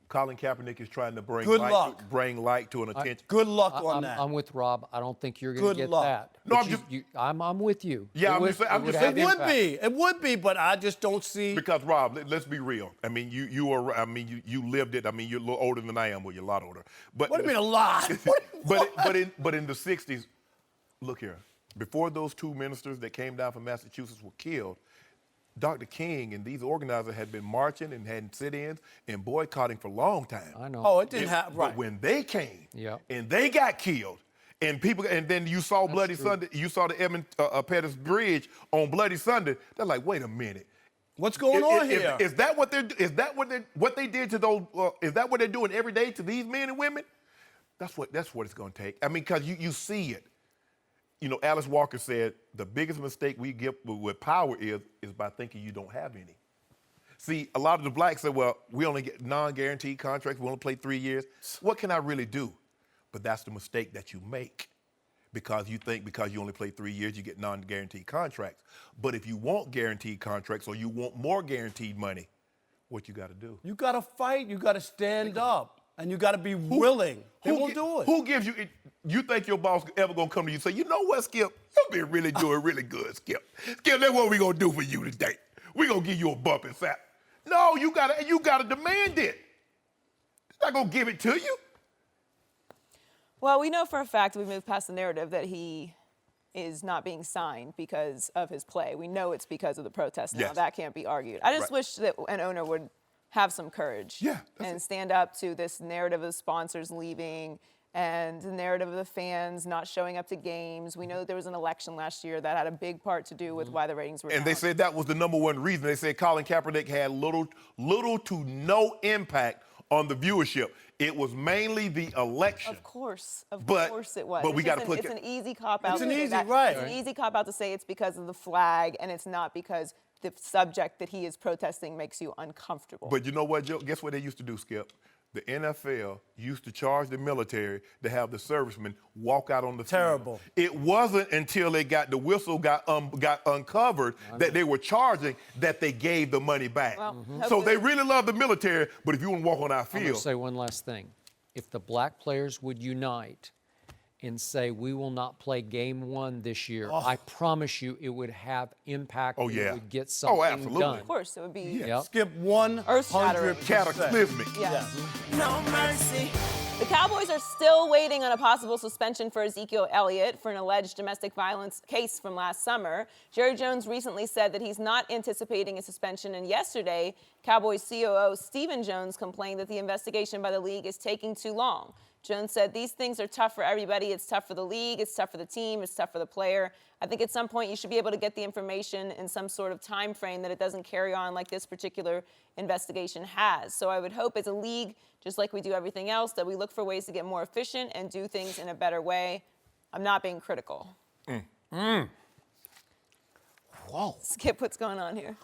S3: Colin Kaepernick is trying to bring light to an attention.
S5: Good luck on that.
S4: I'm with Rob. I don't think you're going to get that.
S3: No,
S4: I'm with you.
S3: Yeah,
S5: It would be, but I just don't see.
S3: Because Rob, let's be real. I mean, you lived it. I mean, you're a little older than I am. Well, you're a lot older. But
S5: what do you mean a lot?
S3: but in the '60s, look here. Before those two ministers that came down from Massachusetts were killed, Dr. King and these organizers had been marching and had sit-ins and boycotting for a long time.
S4: I know.
S5: Oh, it didn't happen. Right.
S3: But when they came and they got killed, and then you saw Bloody Sunday, you saw the Edmund Pettus Bridge on Bloody Sunday. They're like, wait a minute,
S5: what's going on here?
S3: Is that what they did to those? Is that what they're doing every day to these men and women? That's what it's going to take. I mean, because you see it. You know, Alice Walker said the biggest mistake we get with power is by thinking you don't have any. See, a lot of the blacks say, well, we only get non-guaranteed contracts. We only play 3 years. What can I really do? But that's the mistake that you make because you think because you only play 3 years, you get non-guaranteed contracts. But if you want guaranteed contracts or you want more guaranteed money, what you got to do?
S5: You got to fight. You got to stand up. And you got to be willing. They won't do it.
S3: Who gives you it? You think your boss ever going to come to you and say, you know what, Skip? You've been really doing really good, Skip. Skip, that's what we're going to do for you today. We're going to give you a bump and fat. No, you gotta demand it. It's not going to give it to you.
S1: Well, we know for a fact we've moved past the narrative that he is not being signed because of his play. We know it's because of the protest now.
S3: Yes.
S1: That can't be argued. I just wish that an owner would have some courage and stand up to this narrative of sponsors leaving and the narrative of the fans not showing up to games. We know that there was an election last year that had a big part to do with why the ratings were down.
S3: And they said that was the number one reason. They said Colin Kaepernick had little to no impact on the viewership. It was mainly the election.
S1: Of course it was.
S3: But we got to put
S1: it's an easy cop out.
S5: It's an easy,
S1: that.
S5: right.
S1: It's an easy cop out to say it's because of the flag, and it's not because the subject that he is protesting makes you uncomfortable.
S3: But you know what, Joe? Guess what they used to do, Skip? The NFL used to charge the military to have the servicemen walk out on the field.
S5: Terrible.
S3: It wasn't until they got the whistle got uncovered that they were charging that they gave the money back.
S1: Well,
S3: So they really love the military, but if you want to walk on our
S4: I'm going
S3: field.
S4: to say one last thing. If the black players would unite and say, we will not play game one this year, I promise you it would have impact.
S3: Oh, yeah.
S4: It would get something
S3: absolutely.
S4: done.
S1: of course, it would be
S4: Yep.
S5: Skip 100%.
S3: Cataclysmic.
S1: Yes.
S6: No mercy.
S1: The Cowboys are still waiting on a possible suspension for Ezekiel Elliott for an alleged domestic violence case from last summer. Jerry Jones recently said that he's not anticipating a suspension, and yesterday, Cowboys COO Stephen Jones complained that the investigation by the league is taking too long. Jones said, these things are tough for everybody. It's tough for the league. It's tough for the team. It's tough for the player. I think at some point you should be able to get the information in some sort of time frame that it doesn't carry on like this particular investigation has. So I would hope as a league, just like we do everything else, that we look for ways to get more efficient and do things in a better way. I'm not being critical.
S4: Whoa.
S1: Skip, what's going on here?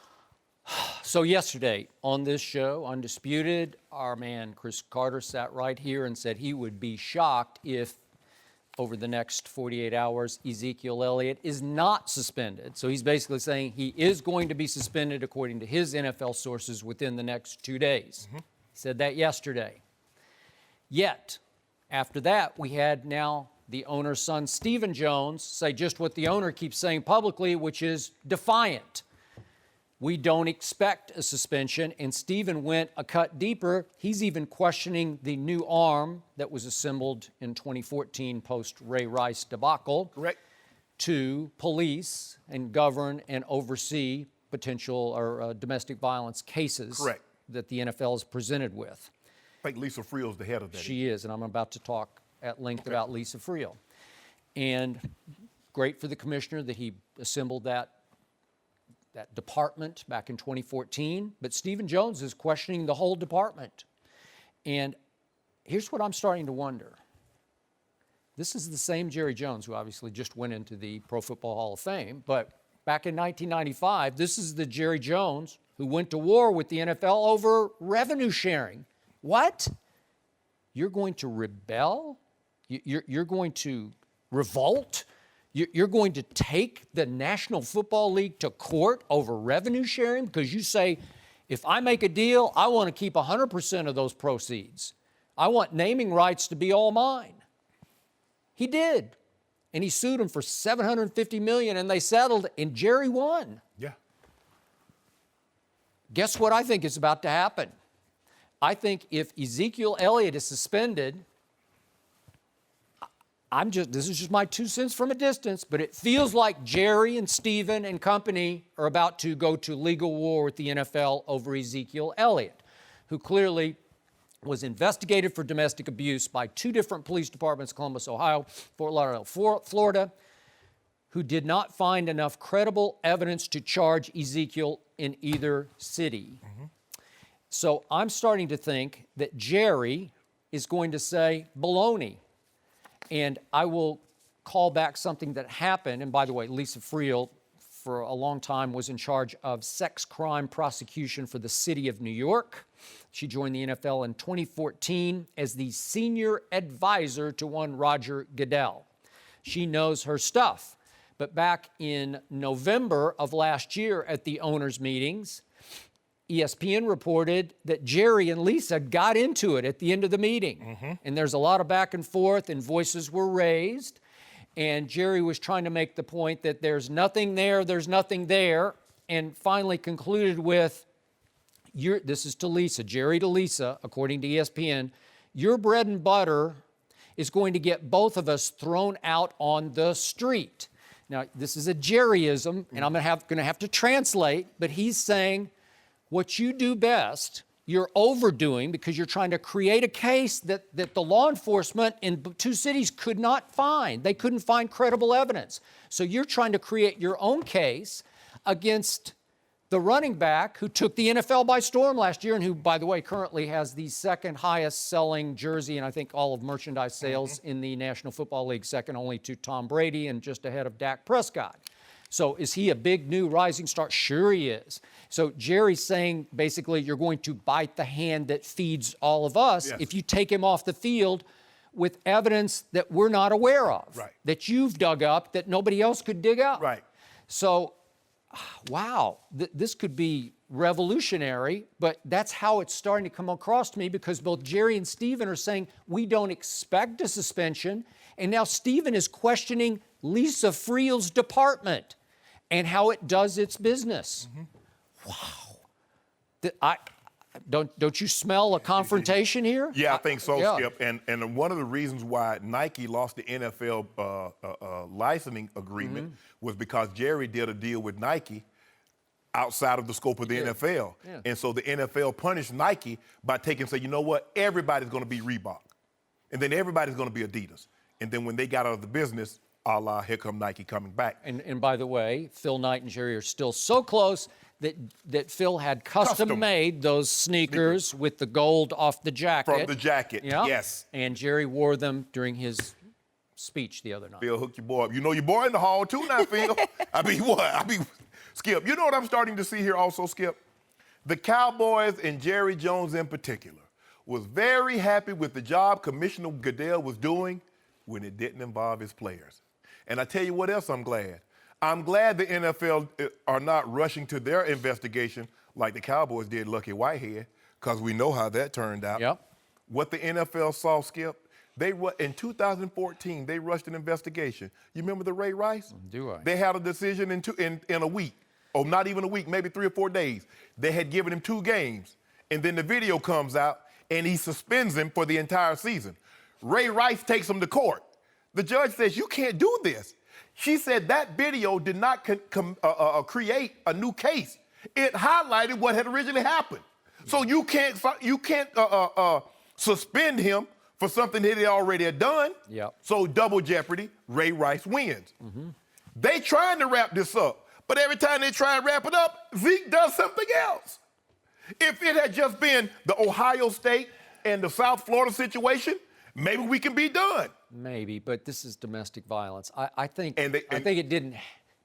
S4: So yesterday on this show, Undisputed, our man Chris Carter sat right here and said he would be shocked if over the next 48 hours Ezekiel Elliott is not suspended. So he's basically saying he is going to be suspended according to his NFL sources within the next 2 days. He said that yesterday. Yet, after that, we had now the owner's son, Stephen Jones, say just what the owner keeps saying publicly, which is defiant. We don't expect a suspension, and Stephen went a cut deeper. He's even questioning the new arm that was assembled in 2014 post-Ray Rice debacle.
S3: Correct.
S4: To police and govern and oversee potential or domestic violence cases.
S3: Correct.
S4: That the NFL is presented with.
S3: I think Lisa Friel's the head of that.
S4: She is, and I'm about to talk at length about Lisa Friel. And great for the commissioner that he assembled that department back in 2014, but Stephen Jones is questioning the whole department. And here's what I'm starting to wonder. This is the same Jerry Jones who obviously just went into the Pro Football Hall of Fame, but back in 1995, this is the Jerry Jones who went to war with the NFL over revenue sharing. What? You're going to rebel? You're going to revolt? You're going to take the National Football League to court over revenue sharing because you say, if I make a deal, I want to keep 100% of those proceeds. I want naming rights to be all mine. He did. And he sued him for $750 million, and they settled, and Jerry won.
S3: Yeah.
S4: Guess what I think is about to happen? I think if Ezekiel Elliott is suspended, this is just my 2 cents from a distance, but it feels like Jerry and Stephen and company are about to go to legal war with the NFL over Ezekiel Elliott, who clearly was investigated for domestic abuse by 2 different police departments, Columbus, Ohio, Fort Lauderdale, Florida, who did not find enough credible evidence to charge Ezekiel in either city. So I'm starting to think that Jerry is going to say baloney. And I will call back something that happened. And by the way, Lisa Friel, for a long time, was in charge of sex crime prosecution for the city of New York. She joined the NFL in 2014 as the senior advisor to one Roger Goodell. She knows her stuff. But back in November of last year at the owners' meetings, ESPN reported that Jerry and Lisa got into it at the end of the meeting. And there's a lot of back and forth, and voices were raised. And Jerry was trying to make the point that there's nothing there, and finally concluded with, this is to Lisa, Jerry to Lisa, according to ESPN, your bread and butter is going to get both of us thrown out on the street. Now, this is a Jerryism, and I'm going to have to translate, but he's saying what you do best, you're overdoing because you're trying to create a case that the law enforcement in two cities could not find. They couldn't find credible evidence. So you're trying to create your own case against the running back who took the NFL by storm last year and who, by the way, currently has the second highest selling jersey and I think all of merchandise sales in the National Football League, second only to Tom Brady and just ahead of Dak Prescott. So is he a big new rising star? Sure he is. So Jerry's saying basically you're going to bite the hand that feeds all of us if you take him off the field with evidence that we're not aware of, that you've dug up, that nobody else could dig up. So, wow, this could be revolutionary, but that's how it's starting to come across to me because both Jerry and Stephen are saying we don't expect a suspension, and now Stephen is questioning Lisa Friel's department and how it does its business. Wow. Don't you smell a confrontation here?
S3: Yeah, I think so, Skip. And one of the reasons why Nike lost the NFL licensing agreement was because Jerry did a deal with Nike outside of the scope of the NFL. And so the NFL punished Nike by say, you know what, everybody's going to be Reebok. And then everybody's going to be Adidas. And then when they got out of the business, a la, here come Nike coming back.
S4: And by the way, Phil Knight and Jerry are still so close that Phil had custom-made those sneakers with the gold off the jacket.
S3: From the jacket, yes.
S4: And Jerry wore them during his speech the other night.
S3: Phil, hook your boy up. You know your boy in the hall too now, Phil. Skip, you know what I'm starting to see here also, Skip? The Cowboys and Jerry Jones in particular was very happy with the job Commissioner Goodell was doing when it didn't involve his players. And I tell you what else I'm glad. I'm glad the NFL are not rushing to their investigation like the Cowboys did Lucky Whitehead, because we know how that turned out. What the NFL saw, Skip, in 2014, they rushed an investigation. You remember the Ray Rice?
S4: Do I?
S3: They had a decision in a week, or not even a week, maybe 3 or 4 days. They had given him 2 games, and then the video comes out, and he suspends him for the entire season. Ray Rice takes him to court. The judge says, you can't do this. She said that video did not create a new case. It highlighted what had originally happened. So you can't suspend him for something that he already had done. So double jeopardy, Ray Rice wins. They trying to wrap this up, but every time they try and wrap it up, Zeke does something else. If it had just been the Ohio State and the South Florida situation, maybe we can be done.
S4: Maybe, but this is domestic violence. I think it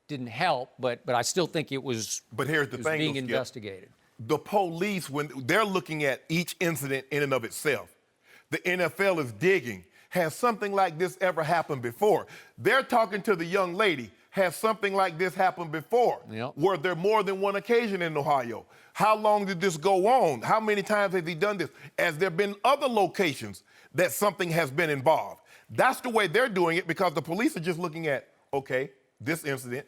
S4: didn't help, but I still think it was.
S3: But here's the thing,
S4: being investigated.
S3: The police, when they're looking at each incident in and of itself, the NFL is digging. Has something like this ever happened before? They're talking to the young lady. Has something like this happened before? Were there more than one occasion in Ohio? How long did this go on? How many times has he done this? Has there been other locations that something has been involved? That's the way they're doing it, because the police are just looking at, okay, this incident.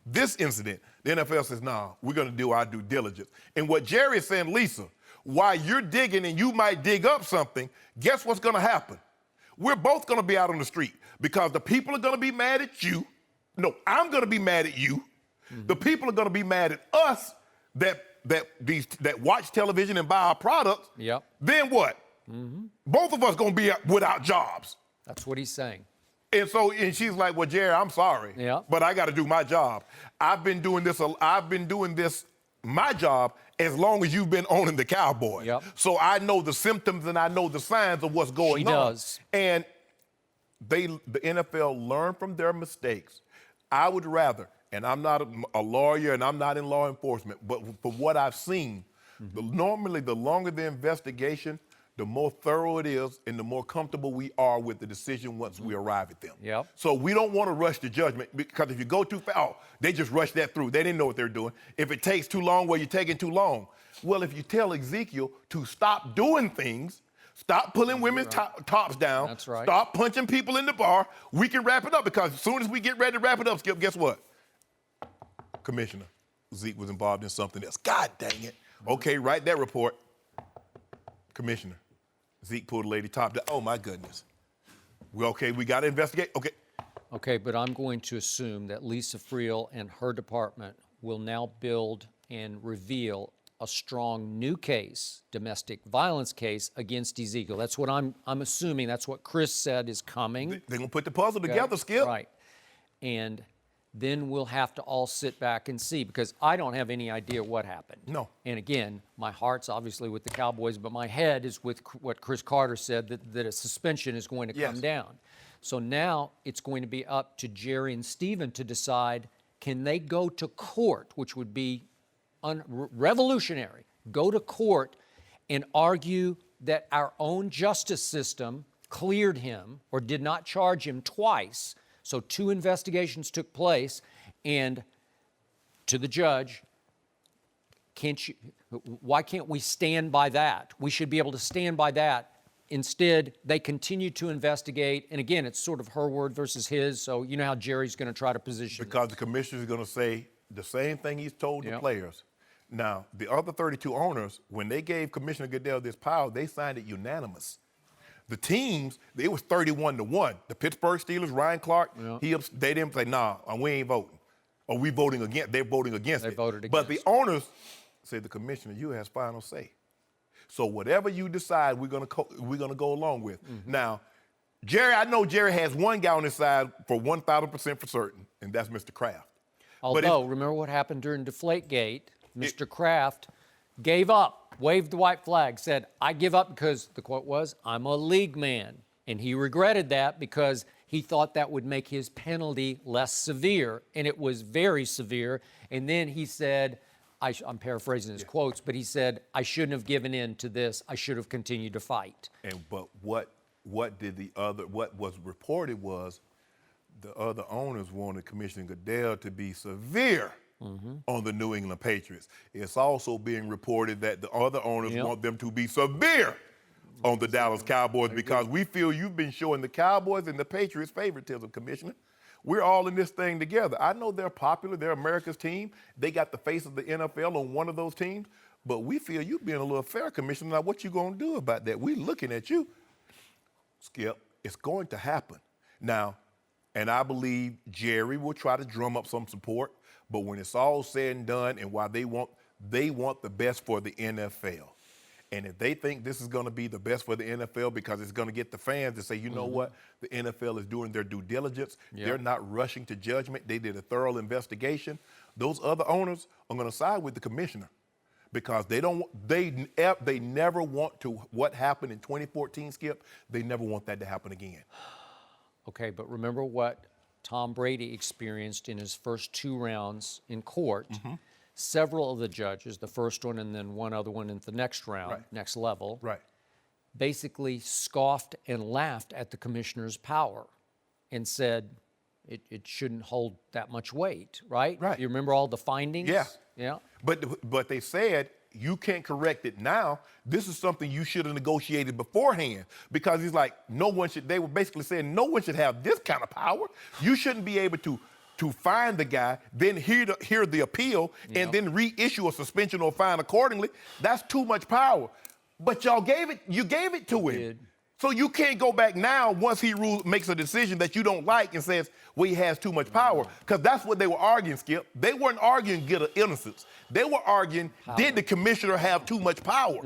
S3: The NFL says, no, we're going to do our due diligence. And what Jerry is saying, Lisa, while you're digging and you might dig up something, guess what's going to happen? We're both going to be out on the street because the people are going to be mad at you. No, I'm going to be mad at you. The people are going to be mad at us that watch television and buy our products. Then what? Both of us going to be without jobs.
S4: That's what he's saying.
S3: And she's like, well, Jerry, I'm sorry, but I got to do my job. I've been doing this, my job, as long as you've been owning the Cowboys. So I know the symptoms and I know the signs of what's going on.
S4: She does.
S3: And the NFL learn from their mistakes. I would rather, and I'm not a lawyer and I'm not in law enforcement, but from what I've seen, normally the longer the investigation, the more thorough it is and the more comfortable we are with the decision once we arrive at them.
S4: Yep.
S3: So we don't want to rush to judgment, because if you go too fast, oh, they just rushed that through. They didn't know what they're doing. If it takes too long, well, you're taking too long. Well, if you tell Ezekiel to stop doing things, stop pulling women's tops down,
S4: That's right.
S3: stop punching people in the bar, we can wrap it up, because as soon as we get ready to wrap it up, Skip, guess what? Commissioner, Zeke was involved in something else. God dang it. Okay, write that report. Commissioner, Zeke pulled a lady top down. Oh, my goodness. We got to investigate. Okay.
S4: Okay, but I'm going to assume that Lisa Friel and her department will now build and reveal a strong new case, domestic violence case, against Ezekiel. That's what I'm assuming. That's what Chris said is coming.
S3: They're going to put the puzzle together, Skip.
S4: Right. And then we'll have to all sit back and see, because I don't have any idea what happened.
S3: No.
S4: And again, my heart's obviously with the Cowboys, but my head is with what Chris Carter said, that a suspension is going to come down. So now it's going to be up to Jerry and Stephen to decide, can they go to court, which would be revolutionary, go to court and argue that our own justice system cleared him or did not charge him twice. So 2 investigations took place, and to the judge, why can't we stand by that? We should be able to stand by that. Instead, they continue to investigate, and again, it's sort of her word versus his, so you know how Jerry's going to try to position.
S3: Because the commissioner is going to say the same thing he's told the players. Now, the other 32 owners, when they gave Commissioner Goodell this power, they signed it unanimous. The teams, it was 31-1. The Pittsburgh Steelers, Ryan Clark, they didn't say, nah, we ain't voting. Or we voting against, they're voting against it.
S4: They voted against.
S3: But the owners said, the commissioner, you has final say. So whatever you decide, we're gonna go along with. Now, Jerry, I know Jerry has one guy on his side for 1,000% for certain, and that's Mr. Kraft.
S4: Although, remember what happened during Deflategate? Mr. Kraft gave up, waved the white flag, said, I give up because, the quote was, I'm a league man. And he regretted that because he thought that would make his penalty less severe, and it was very severe. And then he said, I'm paraphrasing his quotes, but he said, I shouldn't have given in to this. I should have continued to fight.
S3: But what was reported was the other owners wanted Commissioner Goodell to be severe on the New England Patriots. It's also being reported that the other owners want them to be severe on the Dallas Cowboys, because we feel you've been showing the Cowboys and the Patriots favoritism, Commissioner. We're all in this thing together. I know they're popular. They're America's team. They got the face of the NFL on one of those teams. But we feel you being a little fair, Commissioner. Now, what you going to do about that? We're looking at you. Skip, it's going to happen. Now, and I believe Jerry will try to drum up some support. But when it's all said and done, and while they want the best for the NFL. And if they think this is going to be the best for the NFL because it's going to get the fans to say, you know what, the NFL is doing their due diligence. They're not rushing to judgment. They did a thorough investigation. Those other owners are going to side with the commissioner because they never want to, what happened in 2014, Skip, they never want that to happen again.
S4: Okay, but remember what Tom Brady experienced in his first 2 rounds in court. Several of the judges, the first one and then one other one in the next round, next level, basically scoffed and laughed at the commissioner's power and said it shouldn't hold that much weight, right? You remember all the findings? Yeah.
S3: But they said, you can't correct it now. This is something you should have negotiated beforehand, because he's like, they were basically saying no one should have this kind of power. You shouldn't be able to find the guy, then hear the appeal, and then reissue a suspension or fine accordingly. That's too much power. But you gave it to him. So you can't go back now once he makes a decision that you don't like and says, well, he has too much power. Because that's what they were arguing, Skip. They weren't arguing guilt or innocence. They were arguing, did the commissioner have too much power?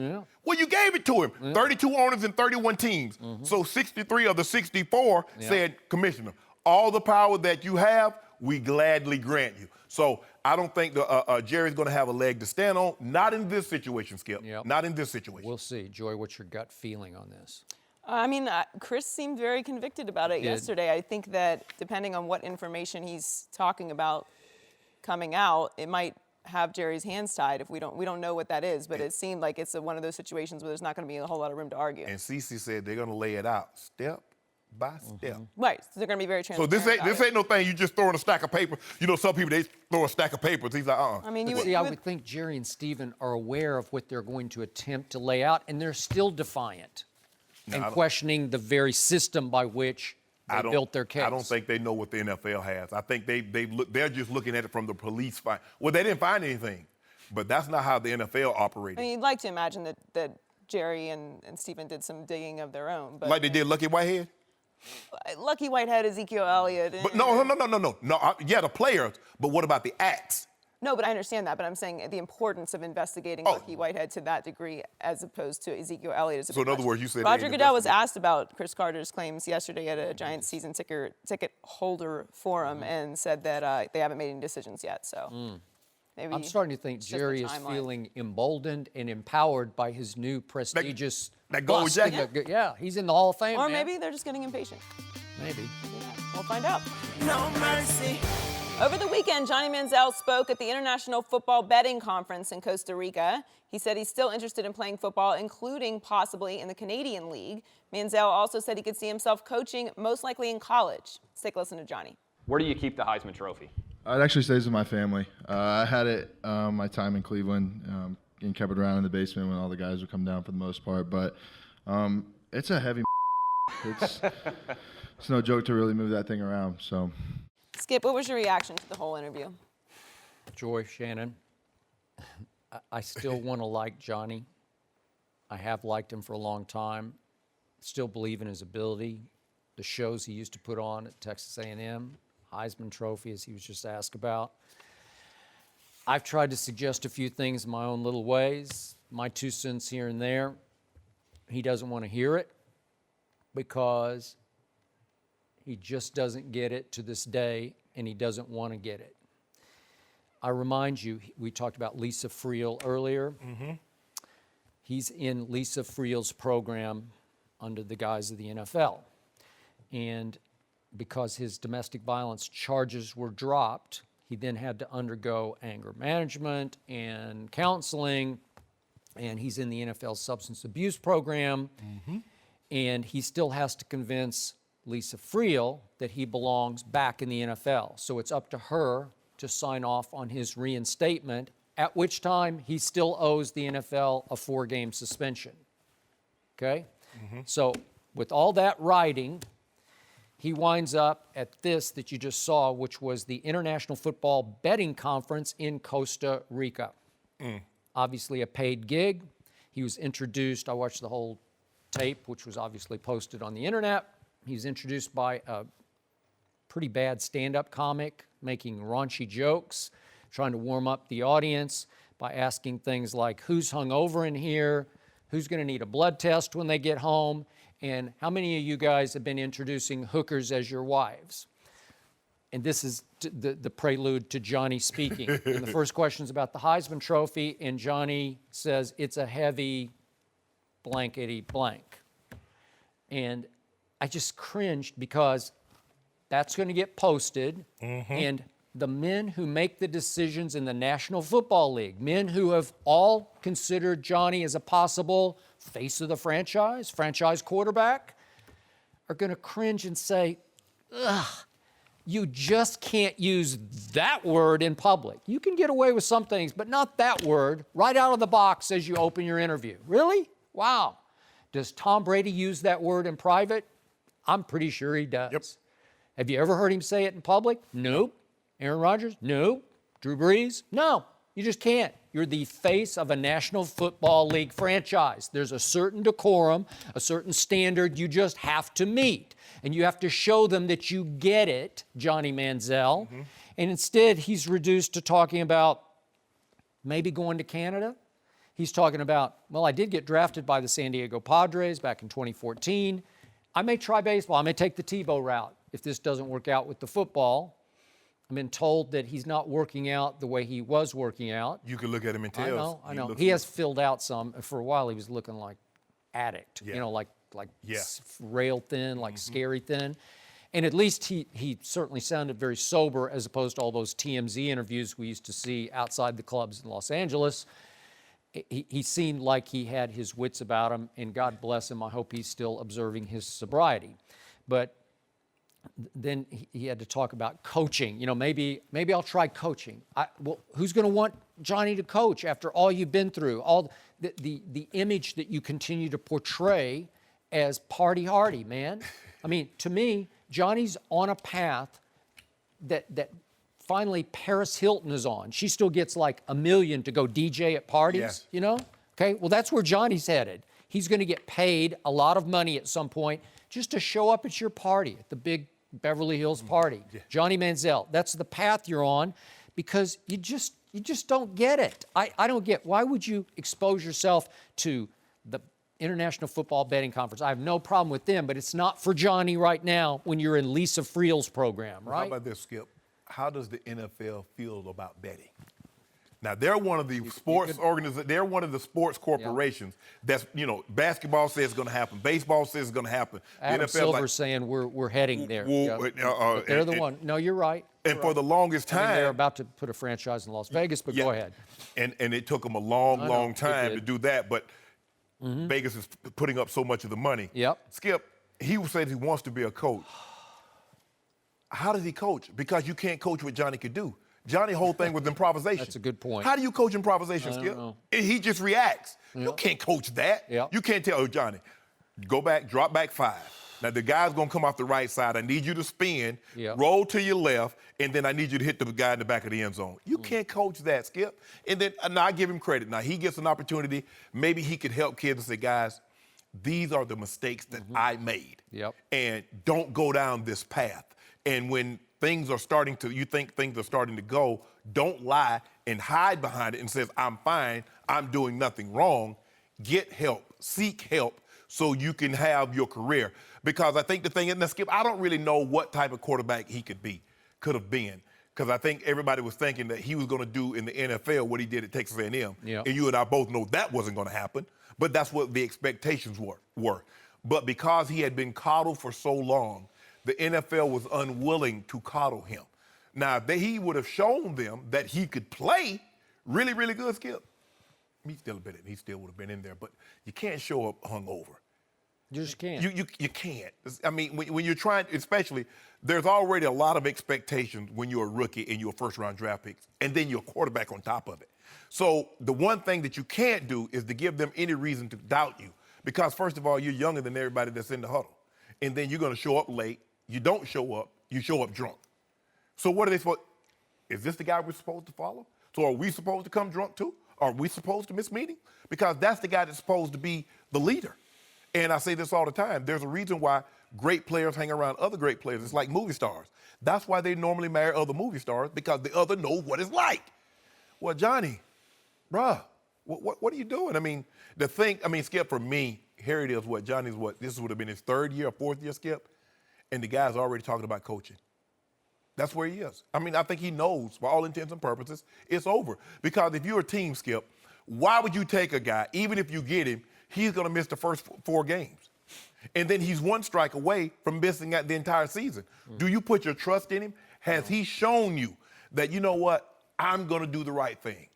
S3: Well, you gave it to him. 32 owners and 31 teams. So 63 of the 64 said, Commissioner, all the power that you have, we gladly grant you. So I don't think Jerry's going to have a leg to stand on. Not in this situation, Skip. Not in this situation.
S4: We'll see. Joy, what's your gut feeling on this?
S1: I mean, Chris seemed very convicted about it yesterday. I think that depending on what information he's talking about coming out, it might have Jerry's hands tied if we don't know what that is. But it seemed like it's one of those situations where there's not going to be a whole lot of room to argue.
S3: And Cece said they're going to lay it out step by step.
S1: Right. So they're going to be very
S3: So
S1: transparent.
S3: this ain't no thing you just throw in a stack of paper. You know, some people, they throw a stack of papers. He's like,
S1: I mean,
S4: I would think Jerry and Stephen are aware of what they're going to attempt to lay out, and they're still defiant and questioning the very system by which they built their case.
S3: I don't think they know what the NFL has. I think they're just looking at it from the police. Well, they didn't find anything, but that's not how the NFL operated.
S1: I mean, you'd like to imagine that Jerry and Stephen did some digging of their own. But
S3: like they did Lucky Whitehead?
S1: Lucky Whitehead, Ezekiel Elliott.
S3: But no. Yeah, the players, but what about the acts?
S1: No, but I understand that. But I'm saying the importance of investigating Lucky Whitehead to that degree as opposed to Ezekiel Elliott.
S3: So in other words, you said
S1: Roger Goodell was asked about Chris Carter's claims yesterday at a Giants season ticket holder forum and said that they haven't made any decisions yet. So maybe
S4: I'm starting to think Jerry is feeling emboldened and empowered by his new prestigious
S3: that gold
S4: bust.
S3: jacket.
S4: Yeah, he's in the Hall of Fame.
S1: Or
S4: man.
S1: maybe they're just getting impatient.
S4: Maybe.
S1: Yeah, we'll find out.
S6: No mercy.
S1: Over the weekend, Johnny Manziel spoke at the International Football Betting Conference in Costa Rica. He said he's still interested in playing football, including possibly in the Canadian League. Manziel also said he could see himself coaching, most likely in college. Let's take a listen to Johnny.
S7: Where do you keep the Heisman Trophy?
S8: It actually stays with my family. I had it my time in Cleveland and kept it around in the basement when all the guys would come down for the most part. But it's a heavy. It's no joke to really move that thing around. So.
S1: Skip, what was your reaction to the whole interview?
S4: Joy, Shannon, I still want to like Johnny. I have liked him for a long time. Still believe in his ability. The shows he used to put on at Texas A&M, Heisman Trophy, as he was just asked about. I've tried to suggest a few things in my own little ways, my 2 cents here and there. He doesn't want to hear it because he just doesn't get it to this day, and he doesn't want to get it. I remind you, we talked about Lisa Friel earlier. Mm-hmm. He's in Lisa Friel's program under the guise of the NFL. And because his domestic violence charges were dropped, he then had to undergo anger management and counseling, and he's in the NFL substance abuse program, and he still has to convince Lisa Friel that he belongs back in the NFL. So it's up to her to sign off on his reinstatement, at which time he still owes the NFL a 4-game suspension. Okay? So with all that writing, he winds up at this that you just saw, which was the International Football Betting Conference in Costa Rica. Obviously a paid gig. He was introduced, I watched the whole tape, which was obviously posted on the internet. He was introduced by a pretty bad stand-up comic making raunchy jokes, trying to warm up the audience by asking things like, who's hungover in here? Who's going to need a blood test when they get home? And how many of you guys have been introducing hookers as your wives? And this is the prelude to Johnny speaking. And the first question is about the Heisman Trophy, and Johnny says, it's a heavy blankety blank. And I just cringed because that's going to get posted, and the men who make the decisions in the National Football League, men who have all considered Johnny as a possible face of the franchise quarterback, are going to cringe and say, ugh, you just can't use that word in public. You can get away with some things, but not that word right out of the box as you open your interview. Really? Wow. Does Tom Brady use that word in private? I'm pretty sure he does.
S3: Yep.
S4: Have you ever heard him say it in public? Nope. Aaron Rodgers? Nope. Drew Brees? No. You just can't. You're the face of a National Football League franchise. There's a certain decorum, a certain standard you just have to meet. And you have to show them that you get it, Johnny Manziel. And instead, he's reduced to talking about maybe going to Canada. He's talking about, well, I did get drafted by the San Diego Padres back in 2014. I may try baseball. I may take the Tebow route if this doesn't work out with the football. I've been told that he's not working out the way he was working out.
S3: You can look at him and tell.
S4: I know. He has filled out some. For a while, he was looking like addict,
S3: Yeah.
S4: you know, like
S3: Yeah.
S4: rail thin, like scary thin. And at least he certainly sounded very sober as opposed to all those TMZ interviews we used to see outside the clubs in Los Angeles. He seemed like he had his wits about him, and God bless him. I hope he's still observing his sobriety. But then he had to talk about coaching. You know, maybe I'll try coaching. Well, who's going to want Johnny to coach after all you've been through, all the image that you continue to portray as party hardy, man? I mean, to me, Johnny's on a path that finally Paris Hilton is on. She still gets like $1 million to go DJ at parties, you know? Okay, well, that's where Johnny's headed. He's going to get paid a lot of money at some point just to show up at your party, at the big Beverly Hills party. Johnny Manziel, that's the path you're on, because you just don't get it. I don't get, why would you expose yourself to the International Football Betting Conference? I have no problem with them, but it's not for Johnny right now when you're in Lisa Friel's program, right?
S3: How about this, Skip? How does the NFL feel about betting? Now, they're one of the sports organizations, they're one of the sports corporations that's, you know, basketball says it's going to happen, baseball says it's going to happen.
S4: Adam Silver's saying we're heading there. But they're the one. No, you're right.
S3: And for the longest time.
S4: I mean, they're about to put a franchise in Las Vegas, but go ahead.
S3: And it took them a long time to do that, but Vegas is putting up so much of the money. Skip, he said he wants to be a coach. How does he coach? Because you can't coach what Johnny could do. Johnny's whole thing was improvisation.
S4: That's a good point.
S3: How do you coach improvisation, Skip? He just reacts. You can't coach that. You can't tell, Johnny, go back, drop back 5. Now, the guy's going to come off the right side. I need you to spin, roll to your left, and then I need you to hit the guy in the back of the end zone. You can't coach that, Skip. And then, now, I give him credit. Now, he gets an opportunity. Maybe he could help kids and say, guys, these are the mistakes that I made. And don't go down this path. And when things are starting to, you think things are starting to go, don't lie and hide behind it and says, I'm fine, I'm doing nothing wrong. Get help, seek help so you can have your career. Because I think the thing is, now Skip, I don't really know what type of quarterback he could have been. Because I think everybody was thinking that he was going to do in the NFL what he did at Texas A&M. And you and I both know that wasn't going to happen. But that's what the expectations were. But because he had been coddled for so long, the NFL was unwilling to coddle him. Now, he would have shown them that he could play really, really good, Skip. He still would have been in there, but you can't show up hungover.
S4: You just can't.
S3: You can't. I mean, when you're trying, especially, there's already a lot of expectations when you're a rookie and you're a first-round draft pick, and then you're a quarterback on top of it. So the one thing that you can't do is to give them any reason to doubt you, because first of all, you're younger than everybody that's in the huddle, and then you're going to show up late. You don't show up, you show up drunk. So what are they supposed, is this the guy we're supposed to follow? So are we supposed to come drunk too? Are we supposed to miss meetings? Because that's the guy that's supposed to be the leader. And I say this all the time, there's a reason why great players hang around other great players. It's like movie stars. That's why they normally marry other movie stars, because the other know what it's like. Well, Johnny, bruh, what are you doing? I mean, Skip, for me, here it is, this would have been his 3rd year or 4th year, Skip. And the guy's already talking about coaching. That's where he is. I mean, I think he knows, for all intents and purposes, it's over. Because if you're a team, Skip, why would you take a guy, even if you get him, he's going to miss the first 4 games. And then he's 1 strike away from missing out the entire season. Do you put your trust in him? Has he shown you that, you know what, I'm going to do the right thing?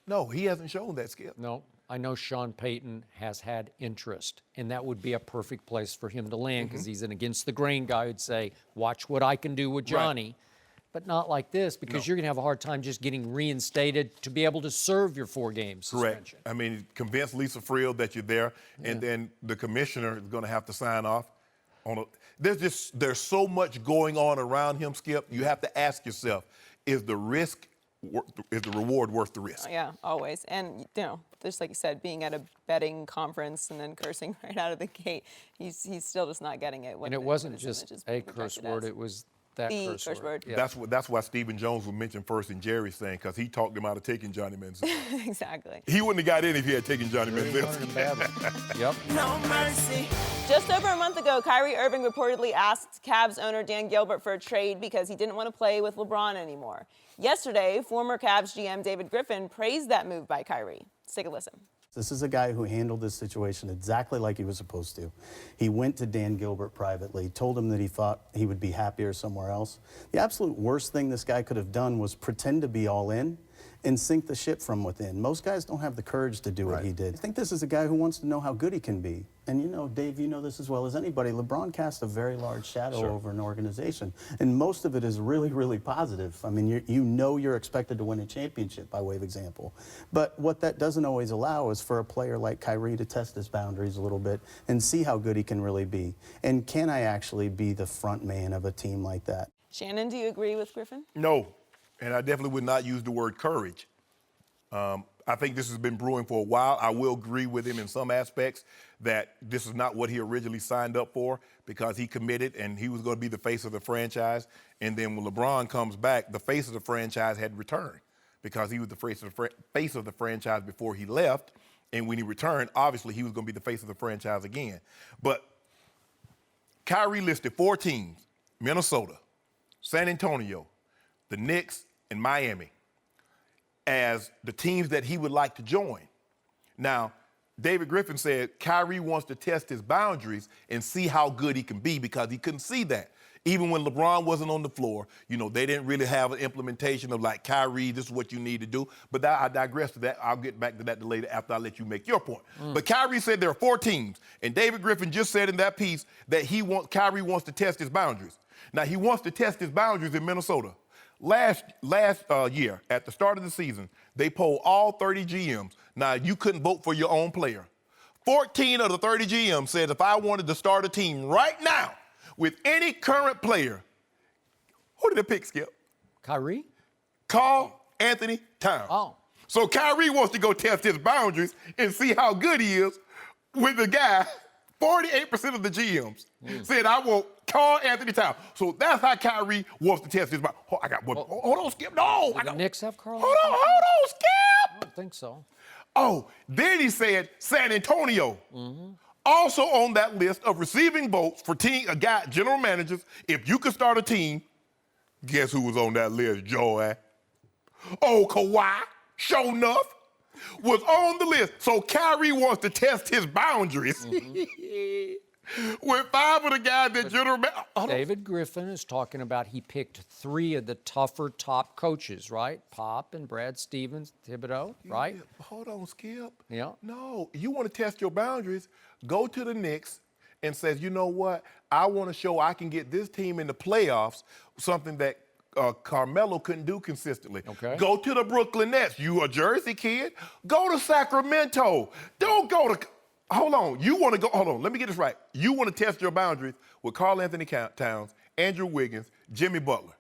S3: No, he hasn't shown that, Skip.
S4: No. I know Sean Payton has had interest, and that would be a perfect place for him to land, because he's an against-the-grain guy who'd say, watch what I can do with Johnny. But not like this, because you're going to have a hard time just getting reinstated to be able to serve your 4 games suspension.
S3: I mean, convince Lisa Friel that you're there, and then the commissioner is going to have to sign off. There's so much going on around him, Skip. You have to ask yourself, is the reward worth the risk?
S1: Yeah, always. And, you know, just like you said, being at a betting conference and then cursing right out of the gate, he's still just not getting it.
S4: And it wasn't just a curse word, it was that curse word.
S3: Yeah. That's why Stephen Jones was mentioned first in Jerry's thing, because he talked him out of taking Johnny Manziel.
S1: Exactly.
S3: He wouldn't have got in if he had taken Johnny Manziel.
S4: Yep.
S1: No mercy. Just over a month ago, Kyrie Irving reportedly asked Cavs owner Dan Gilbert for a trade because he didn't want to play with LeBron anymore. Yesterday, former Cavs GM David Griffin praised that move by Kyrie. Let's take a listen.
S6: This is a guy who handled this situation exactly like he was supposed to. He went to Dan Gilbert privately, told him that he thought he would be happier somewhere else. The absolute worst thing this guy could have done was pretend to be all in and sink the ship from within. Most guys don't have the courage to do what he did. I think this is a guy who wants to know how good he can be. And you know, Dave, you know this as well as anybody, LeBron cast a very large shadow over an organization. And most of it is really, really positive. I mean, you know you're expected to win a championship, by way of example. But what that doesn't always allow is for a player like Kyrie to test his boundaries a little bit and see how good he can really be. And can I actually be the front man of a team like that?
S1: Shannon, do you agree with Griffin?
S3: No, and I definitely would not use the word courage. I think this has been brewing for a while. I will agree with him in some aspects that this is not what he originally signed up for, because he committed and he was going to be the face of the franchise. And then when LeBron comes back, the face of the franchise had returned because he was the face of the franchise before he left. And when he returned, obviously he was going to be the face of the franchise again. But Kyrie listed 4 teams: Minnesota, San Antonio, the Knicks, and Miami, as the teams that he would like to join. Now, David Griffin said Kyrie wants to test his boundaries and see how good he can be, because he couldn't see that. Even when LeBron wasn't on the floor, you know, they didn't really have an implementation of like, Kyrie, this is what you need to do. But I digress to that. I'll get back to that later after I let you make your point. But Kyrie said there are 4 teams, and David Griffin just said in that piece that Kyrie wants to test his boundaries. Now, he wants to test his boundaries in Minnesota. Last year, at the start of the season, they polled all 30 GMs. Now, you couldn't vote for your own player. 14 of the 30 GMs said if I wanted to start a team right now with any current player, who did they pick, Skip?
S4: Kyrie?
S3: Karl Anthony Towns.
S4: Oh.
S3: So Kyrie wants to go test his boundaries and see how good he is with the guy. 48% of the GMs said, I want Karl Anthony Towns. So that's how Kyrie wants to test his boundaries. Oh, I got one. Hold on, Skip. No.
S4: Did the Knicks have Karl?
S3: Hold on, Skip.
S4: I don't think so.
S3: Oh, then he said San Antonio. Also on that list of receiving votes for general managers, if you could start a team, guess who was on that list, Joey? Oh, Kawhi, sure enough, was on the list. So Kyrie wants to test his boundaries with 5 of the guys that general manager.
S4: David Griffin is talking about he picked 3 of the tougher top coaches, right? Pop and Brad Stevens, Thibodeau, right?
S3: Yeah, hold on, Skip.
S4: Yeah.
S3: No, you want to test your boundaries, go to the Knicks and says, you know what? I want to show I can get this team in the playoffs, something that Carmelo couldn't do consistently.
S4: Okay.
S3: Go to the Brooklyn Nets. You a Jersey kid? Go to Sacramento. Don't go to... Hold on. You want to go... Hold on. Let me get this right. You want to test your boundaries with Karl Anthony Towns, Andrew Wiggins, Jimmy Butler.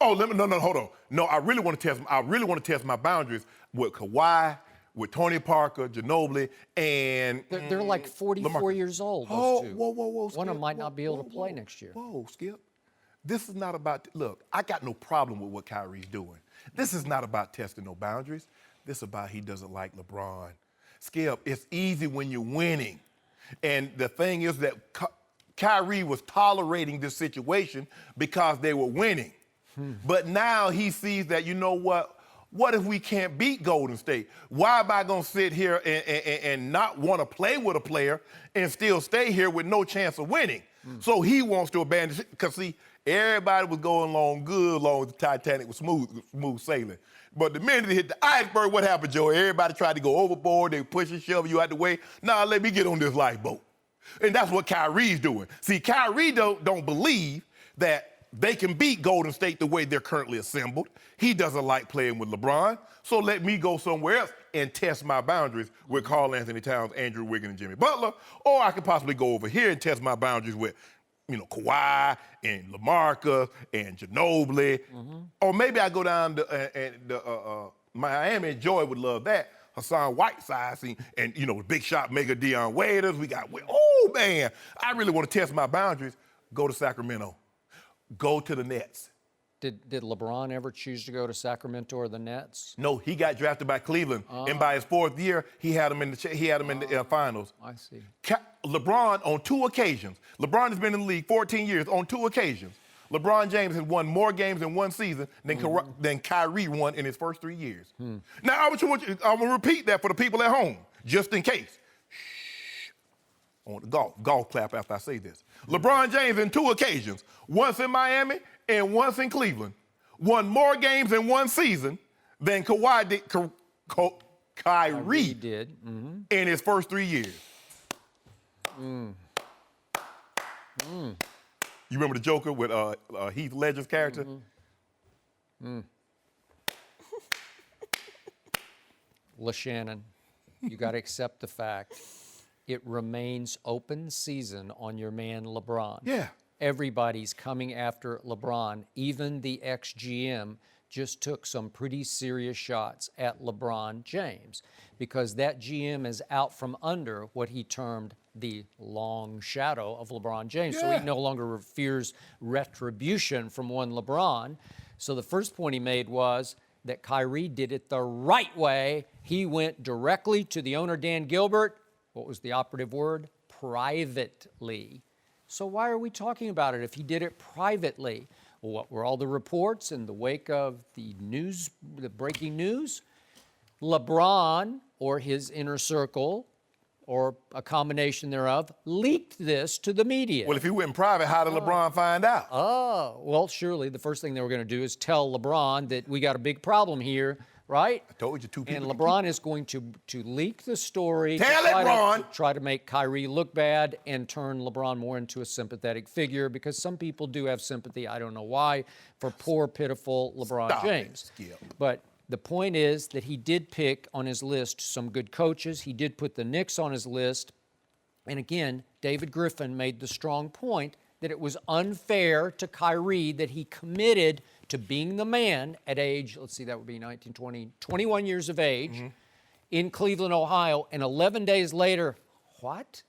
S3: Oh, hold on. No, I really want to test my boundaries with Kawhi, with Tony Parker, Ginobili, and...
S4: They're like 44
S3: LaMarcus.
S4: years old,
S3: Oh,
S4: those 2.
S3: whoa, Skip.
S4: One of them might not be able to play next year.
S3: Whoa, Skip. This is not about... Look, I got no problem with what Kyrie's doing. This is not about testing no boundaries. This is about he doesn't like LeBron. Skip, it's easy when you're winning. And the thing is that Kyrie was tolerating this situation because they were winning. But now he sees that, you know what? What if we can't beat Golden State? Why am I going to sit here and not want to play with a player and still stay here with no chance of winning? So he wants to abandon it because, see, everybody was going along good along with the Titanic was smooth sailing. But the minute it hit the iceberg, what happened, Joe? Everybody tried to go overboard. They push and shove you out the way. Nah, let me get on this lifeboat. And that's what Kyrie's doing. See, Kyrie don't believe that they can beat Golden State the way they're currently assembled. He doesn't like playing with LeBron. So let me go somewhere else and test my boundaries with Karl Anthony Towns, Andrew Wiggins, and Jimmy Butler. Or I could possibly go over here and test my boundaries with, you know, Kawhi and LaMarcus and Ginobili. Or maybe I go down to Miami, and Joy would love that. Hassan Whiteside, and you know, big shot maker Dion Waiters. We got, oh man, I really want to test my boundaries. Go to Sacramento. Go to the Nets.
S4: Did LeBron ever choose to go to Sacramento or the Nets?
S3: No, he got drafted by Cleveland, and by his 4th year, he had him in the finals.
S4: I see.
S3: LeBron on 2 occasions. LeBron has been in the league 14 years. On 2 occasions, LeBron James has won more games in one season than Kyrie won in his first 3 years. Now, I'm going to repeat that for the people at home, just in case. Shh. I want the golf clap after I say this. LeBron James, in 2 occasions, once in Miami and once in Cleveland, won more games in one season than Kyrie
S4: did
S3: in his first 3 years. You remember the Joker with Heath Ledger's character?
S4: Shannon, you got to accept the fact it remains open season on your man LeBron.
S3: Yeah.
S4: Everybody's coming after LeBron. Even the ex-GM just took some pretty serious shots at LeBron James because that GM is out from under what he termed the long shadow of LeBron James. So he no longer fears retribution from one LeBron. So the first point he made was that Kyrie did it the right way. He went directly to the owner, Dan Gilbert. What was the operative word? Privately. So why are we talking about it if he did it privately? Well, what were all the reports in the wake of the news, the breaking news? LeBron, or his inner circle, or a combination thereof, leaked this to the media.
S3: Well, if he went in private, how did LeBron find out?
S4: Oh, well, surely the first thing they were going to do is tell LeBron that we got a big problem here, right?
S3: I told you 2 people.
S4: And LeBron is going to leak the story.
S3: Tell it, Ron!
S4: Try to make Kyrie look bad and turn LeBron more into a sympathetic figure because some people do have sympathy, I don't know why, for poor, pitiful LeBron James. But the point is that he did pick on his list some good coaches. He did put the Knicks on his list. And again, David Griffin made the strong point that it was unfair to Kyrie that he committed to being the man at age, let's see, that would be 19, 20, 21 years of age in Cleveland, Ohio. And 11 days later, what?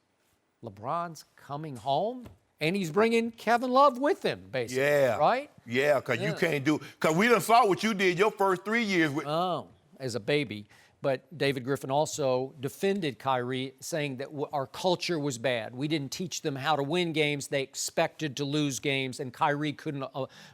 S4: LeBron's coming home? And he's bringing Kevin Love with him, basically, right?
S3: Yeah, because you can't because we done saw what you did your first 3 years with.
S4: Oh, as a baby. But David Griffin also defended Kyrie, saying that our culture was bad. We didn't teach them how to win games. They expected to lose games, and Kyrie couldn't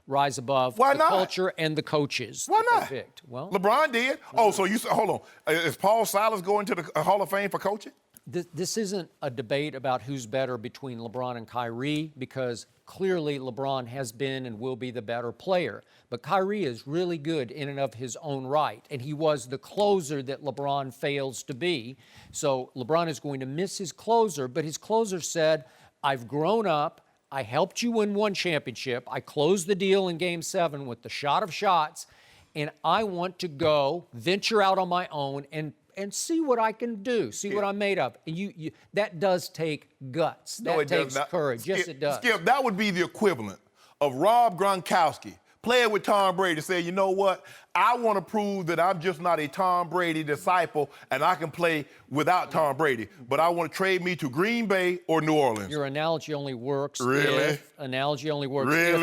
S4: rise above the culture and the coaches.
S3: Why not?
S4: They picked. Well,
S3: LeBron did. Oh, so you said, hold on. Is Paul Silas going to the Hall of Fame for coaching?
S4: This isn't a debate about who's better between LeBron and Kyrie because clearly LeBron has been and will be the better player. But Kyrie is really good in and of his own right, and he was the closer that LeBron fails to be. So LeBron is going to miss his closer, but his closer said, I've grown up, I helped you win 1 championship, I closed the deal in Game 7 with the shot of shots, and I want to go venture out on my own and see what I can do, see what I'm made of. And you that does take guts. That takes courage. Yes, it does.
S3: Skip, that would be the equivalent of Rob Gronkowski playing with Tom Brady, say, you know what? I want to prove that I'm just not a Tom Brady disciple and I can play without Tom Brady. But I want to trade me to Green Bay or New Orleans.
S4: Your analogy only works if
S3: Really?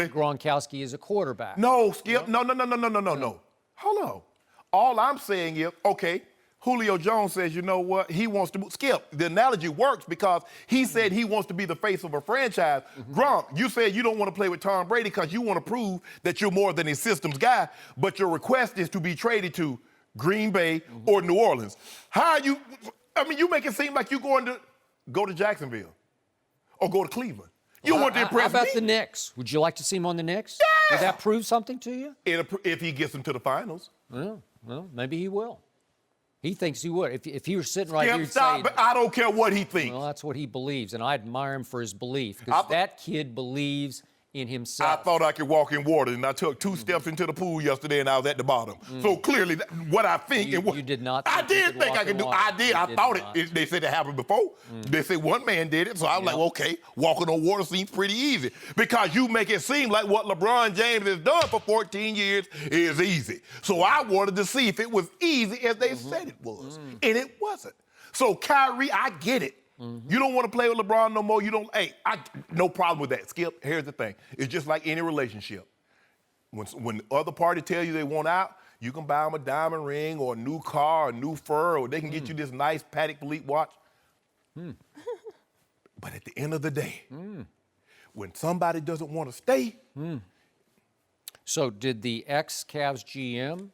S4: Gronkowski is a quarterback.
S3: No, Skip. No. Hold on. All I'm saying is, okay, Julio Jones says, you know what, he wants to Skip. The analogy works because he said he wants to be the face of a franchise. Gronk, you said you don't want to play with Tom Brady because you want to prove that you're more than a systems guy, but your request is to be traded to Green Bay or New Orleans. How are you, you make it seem like you're going to go to Jacksonville or go to Cleveland. You want to impress me.
S4: How about the Knicks? Would you like to see him on the Knicks?
S3: Yeah.
S4: Would that prove something to you?
S3: If he gets them to the finals.
S4: Well, maybe he will. He thinks he would. If he were sitting right here, he'd
S3: say, but I don't care what he thinks.
S4: Well, that's what he believes, and I admire him for his belief because that kid believes in himself.
S3: I thought I could walk in water, and I took 2 steps into the pool yesterday, and I was at the bottom. So clearly, what I think
S4: you did not.
S3: I did think I could do. I did. I thought it. They said it happened before. They said one man did it, so I was like, okay, walking on water seems pretty easy because you make it seem like what LeBron James has done for 14 years is easy. So I wanted to see if it was easy as they said it was, and it wasn't. So Kyrie, I get it. You don't want to play with LeBron no more. You don't. No problem with that. Skip, here's the thing. It's just like any relationship. When the other party tell you they want out, you can buy them a diamond ring or a new car or new fur, or they can get you this nice Patek Philippe watch. But at the end of the day, when somebody doesn't want to stay,
S4: So did the ex-Cavs GM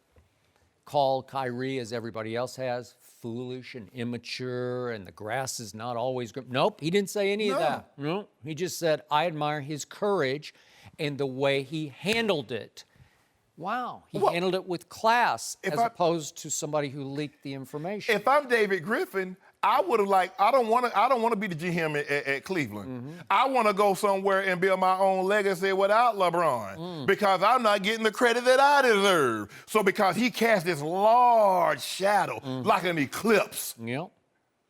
S4: call Kyrie, as everybody else has, foolish and immature, and the grass is not always good? Nope, he didn't say any of that. No, he just said, I admire his courage and the way he handled it. Wow, he handled it with class as opposed to somebody who leaked the information.
S3: If I'm David Griffin, I would have I don't want to be the GM at Cleveland. I want to go somewhere and build my own legacy without LeBron because I'm not getting the credit that I deserve. So because he cast this large shadow like an eclipse.
S4: Yep.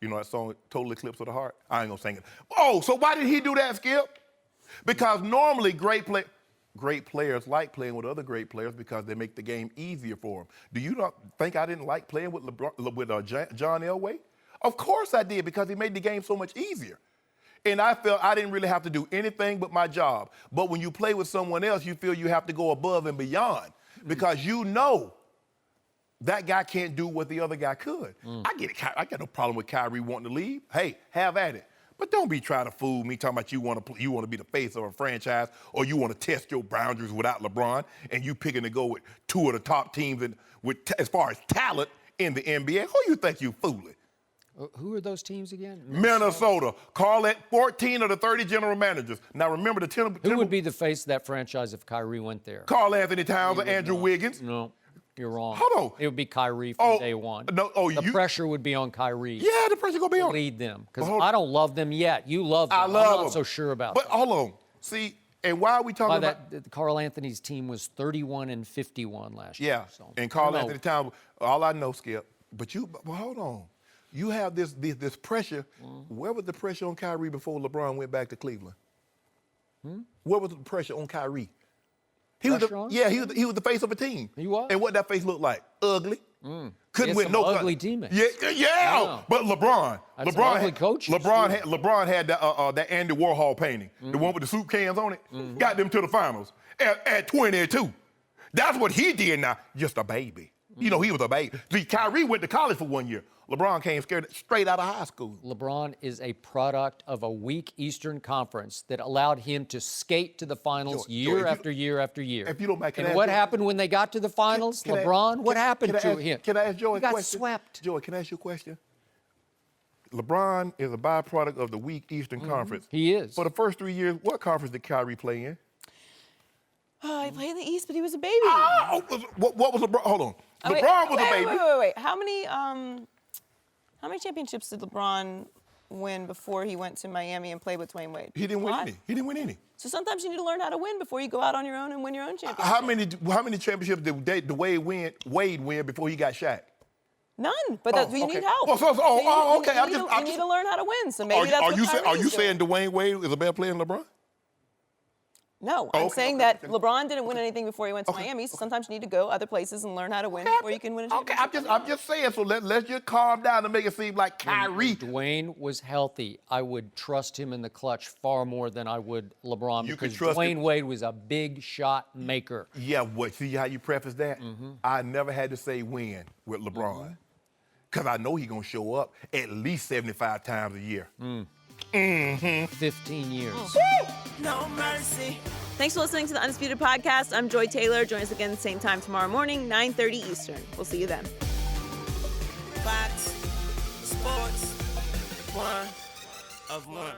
S3: You know that song, Total Eclipse of the Heart? I ain't gonna sing it. Oh, so why did he do that, Skip? Because normally great players like playing with other great players because they make the game easier for them. Do you not think I didn't like playing with John Elway? Of course I did, because he made the game so much easier. And I felt I didn't really have to do anything but my job. But when you play with someone else, you feel you have to go above and beyond because you know that guy can't do what the other guy could. I get it. I got no problem with Kyrie wanting to leave. Hey, have at it. But don't be trying to fool me talking about you want to be the face of a franchise or you want to test your boundaries without LeBron and you picking to go with two of the top teams as far as talent in the NBA. Who you think you fooling?
S4: Who are those teams again?
S3: Minnesota. 14 of the 30 general managers. Now remember
S4: Who would be the face of that franchise if Kyrie went there?
S3: Karl Anthony Towns or Andrew Wiggins.
S4: No, you're wrong.
S3: Hold on.
S4: It would be Kyrie from day one.
S3: No,
S4: the pressure would be on Kyrie.
S3: Yeah, the pressure going to be on.
S4: Lead them. Because I don't love them yet. You love them.
S3: I love them.
S4: I'm not so sure about
S3: But
S4: that.
S3: hold on. See, and why are we talking about
S4: Carl Anthony's team was 31-51 last year.
S3: Yeah,
S4: So,
S3: and Karl Anthony Towns, all I know, Skip, but hold on. You have this pressure. Where was the pressure on Kyrie before LeBron went back to Cleveland? Where was the pressure on Kyrie? He was the face of a team.
S4: He was.
S3: And what that face looked like? Ugly. Couldn't win no
S4: ugly teammates.
S3: Yeah. But LeBron.
S4: That's some ugly coaches.
S3: LeBron had that Andy Warhol painting, the one with the soup cans on it. Got them to the finals at 22. That's what he did now. Just a baby. You know, he was a baby. See, Kyrie went to college for 1 year. LeBron came straight out of high school.
S4: LeBron is a product of a weak Eastern Conference that allowed him to skate to the finals year after year after year.
S3: If you don't mind,
S4: and what happened when they got to the finals? What happened to him?
S3: Can I ask Joey a question?
S4: He got swept.
S3: Joey, can I ask you a question? LeBron is a byproduct of the weak Eastern Conference.
S4: He is.
S3: For the first 3 years, what conference did Kyrie play in?
S1: He played in the East, but he was a baby.
S3: What was LeBron? Hold on. LeBron was a baby.
S1: Wait. How many championships did LeBron win before he went to Miami and played with Dwayne Wade?
S3: He didn't win any.
S1: So sometimes you need to learn how to win before you go out on your own and win your own championship.
S3: How many championships did Wade win before he got Shaq?
S1: None, but you need help.
S3: Okay.
S1: You need to learn how to win. So maybe that's what Kyrie's doing.
S3: Are you saying Dwayne Wade is a better player than LeBron?
S1: No, I'm saying that LeBron didn't win anything before he went to Miami, so sometimes you need to go other places and learn how to win before you can win a championship.
S3: I'm just saying, so let's just calm down and make it seem like Kyrie.
S4: If Dwayne was healthy, I would trust him in the clutch far more than I would LeBron because Dwayne Wade was a big shot maker.
S3: Yeah, see how you preface that? I never had to say win with LeBron because I know he's going to show up at least 75 times a year.
S4: 15 years.
S1: No mercy. Thanks for listening to the Undisputed Podcast. I'm Joy Taylor. Join us again same time tomorrow morning, 9:30 Eastern. We'll see you then.
S9: Fox Sports 1 of 1.